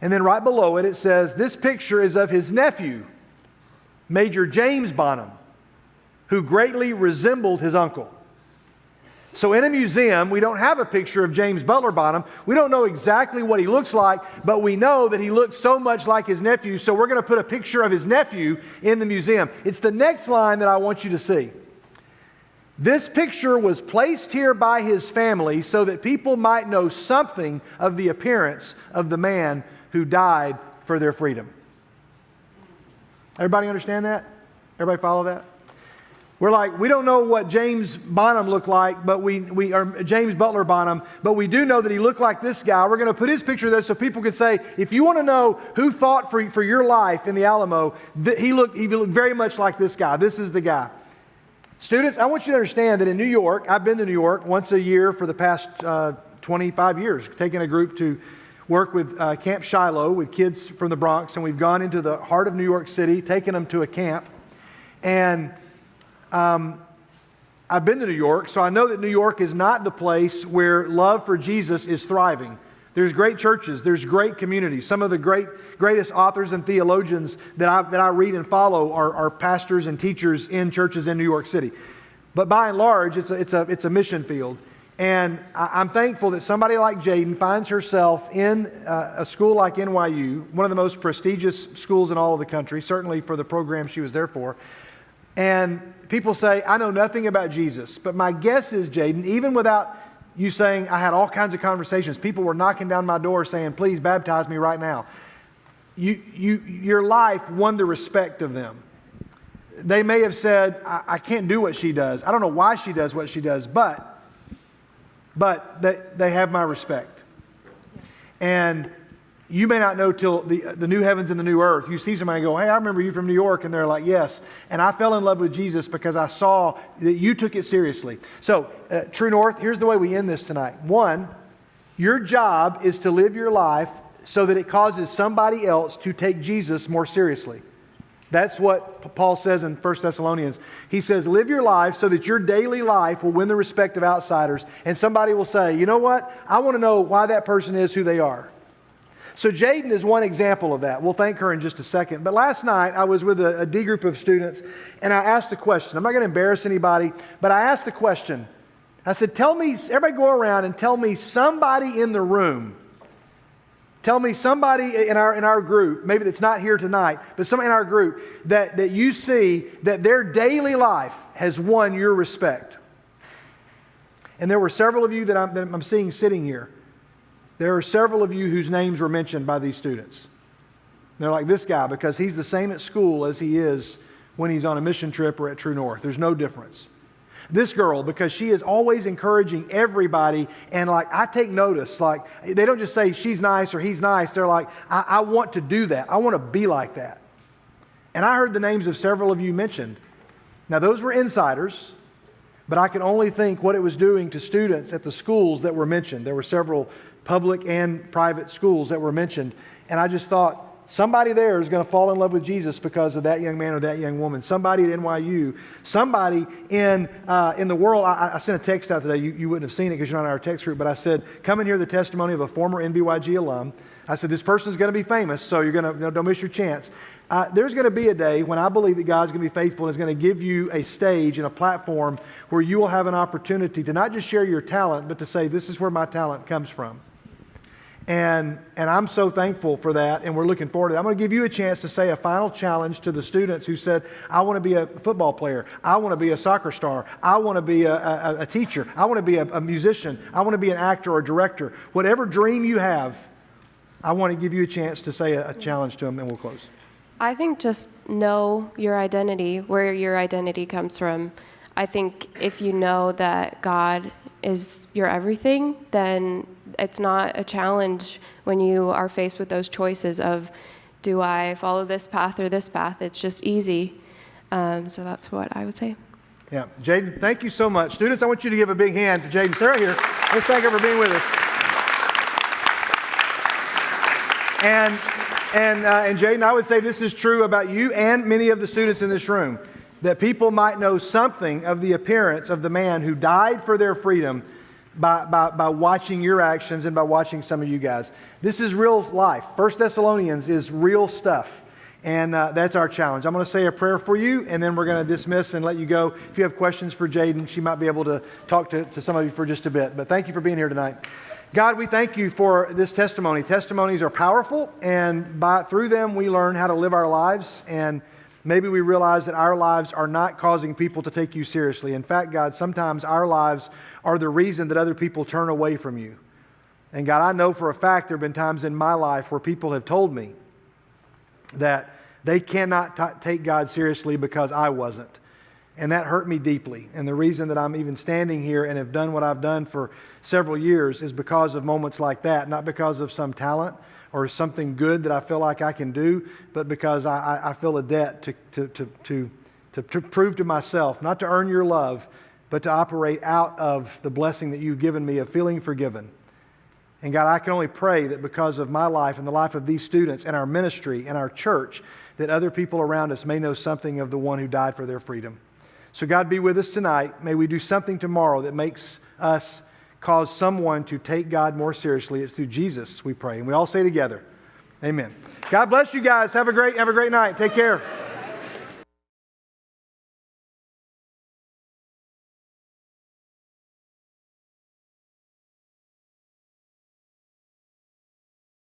[SPEAKER 1] And then right below it, it says, this picture is of his nephew, Major James Bonham, who greatly resembled his uncle. So in a museum, we don't have a picture of James Butler Bonham. We don't know exactly what he looks like, but we know that he looks so much like his nephew, so we're going to put a picture of his nephew in the museum. It's the next line that I want you to see. This picture was placed here by his family so that people might know something of the appearance of the man who died for their freedom. Everybody understand that? Everybody follow that? We're like, we don't know what James Bonham looked like, but James Butler Bonham, but we do know that he looked like this guy. We're going to put his picture there so people can say, if you want to know who fought for your life in the Alamo, he looked very much like this guy. This is the guy. Students, I want you to understand that in New York, I've been to New York once a year for the past 25 years, taking a group to work with Camp Shiloh with kids from the Bronx, and we've gone into the heart of New York City, taken them to a camp, and I've been to New York, so I know that New York is not the place where love for Jesus is thriving. There's great churches, there's great communities. Some of the greatest authors and theologians that I read and follow are pastors and teachers in churches in New York City. But by and large, it's a mission field. And I'm thankful that somebody like Jaedyn finds herself in a school like NYU, one of the most prestigious schools in all of the country, certainly for the program she was there for. And people say, I know nothing about Jesus. But my guess is, Jaedyn, even without you saying, I had all kinds of conversations, people were knocking down my door saying, please baptize me right now. Your life won the respect of them. They may have said, I can't do what she does. I don't know why she does what she does, but they have my respect. And you may not know till the new heavens and the new earth. You see somebody go, hey, I remember you from New York. And they're like, yes. And I fell in love with Jesus because I saw that you took it seriously. So, True North, here's the way we end this tonight. One, your job is to live your life so that it causes somebody else to take Jesus more seriously. That's what Paul says in 1 Thessalonians. He says, live your life so that your daily life will win the respect of outsiders. And somebody will say, you know what? I want to know why that person is who they are. So Jaedyn is one example of that. We'll thank her in just a second. But last night, I was with a D group of students, and I asked the question. I'm not going to embarrass anybody, but I asked the question. I said, everybody go around and tell me somebody in the room. Tell me somebody in our group, maybe that's not here tonight, but somebody in our group that you see that their daily life has won your respect. And there were several of you that I'm seeing sitting here. There are several of you whose names were mentioned by these students. They're like, this guy, because he's the same at school as he is when he's on a mission trip or at True North. There's no difference. This girl, because she is always encouraging everybody, and like, I take notice. Like, they don't just say she's nice or he's nice. They're like, I want to do that. I want to be like that. And I heard the names of several of you mentioned. Now, those were insiders, but I can only think what it was doing to students at the schools that were mentioned. There were several public and private schools that were mentioned. And I just thought, somebody there is going to fall in love with Jesus because of that young man or that young woman. Somebody at NYU, somebody in the world. I sent a text out today. You wouldn't have seen it because you're not in our text group, but I said, come and hear the testimony of a former NBYG alum I said, this person's going to be famous, so you're going to, don't miss your chance. There's going to be a day when I believe that God's going to be faithful and is going to give you a stage and a platform where you will have an opportunity to not just share your talent, but to say, this is where my talent comes from. And I'm so thankful for that, and we're looking forward to it. I'm going to give you a chance to say a final challenge to the students who said, I want to be a football player. I want to be a soccer star. I want to be a teacher. I want to be a musician. I want to be an actor or director. Whatever dream you have, I want to give you a chance to say a challenge to them, and we'll close.
[SPEAKER 15] I think just know your identity, where your identity comes from. I think if you know that God is your everything, then it's not a challenge when you are faced with those choices of, do I follow this path or this path? It's just easy. So that's what I would say.
[SPEAKER 1] Yeah. Jaedyn, thank you so much. Students, I want you to give a big hand to Jaedyn. Sarah here. Let's thank her for being with us. And Jaedyn, I would say this is true about you and many of the students in this room, that people might know something of the appearance of the man who died for their freedom by watching your actions and by watching some of you guys. This is real life. 1 Thessalonians is real stuff. And that's our challenge. I'm going to say a prayer for you, and then we're going to dismiss and let you go. If you have questions for Jaedyn, she might be able to talk to some of you for just a bit. But thank you for being here tonight. God, we thank you for this testimony. Testimonies are powerful, and through them we learn how to live our lives, and maybe we realize that our lives are not causing people to take you seriously. In fact, God, sometimes our lives are the reason that other people turn away from you. And God, I know for a fact there have been times in my life where people have told me that they cannot take God seriously because I wasn't. And that hurt me deeply. And the reason that I'm even standing here and have done what I've done for several years is because of moments like that, not because of some talent or something good that I feel like I can do, but because I feel a debt to prove to myself, not to earn your love, but to operate out of the blessing that you've given me of feeling forgiven. And God, I can only pray that because of my life and the life of these students and our ministry and our church, that other people around us may know something of the one who died for their freedom. So God, be with us tonight. May we do something tomorrow that makes us cause someone to take God more seriously. It's through Jesus we pray. And we all say together, amen. God bless you guys. Have a great night. Take care.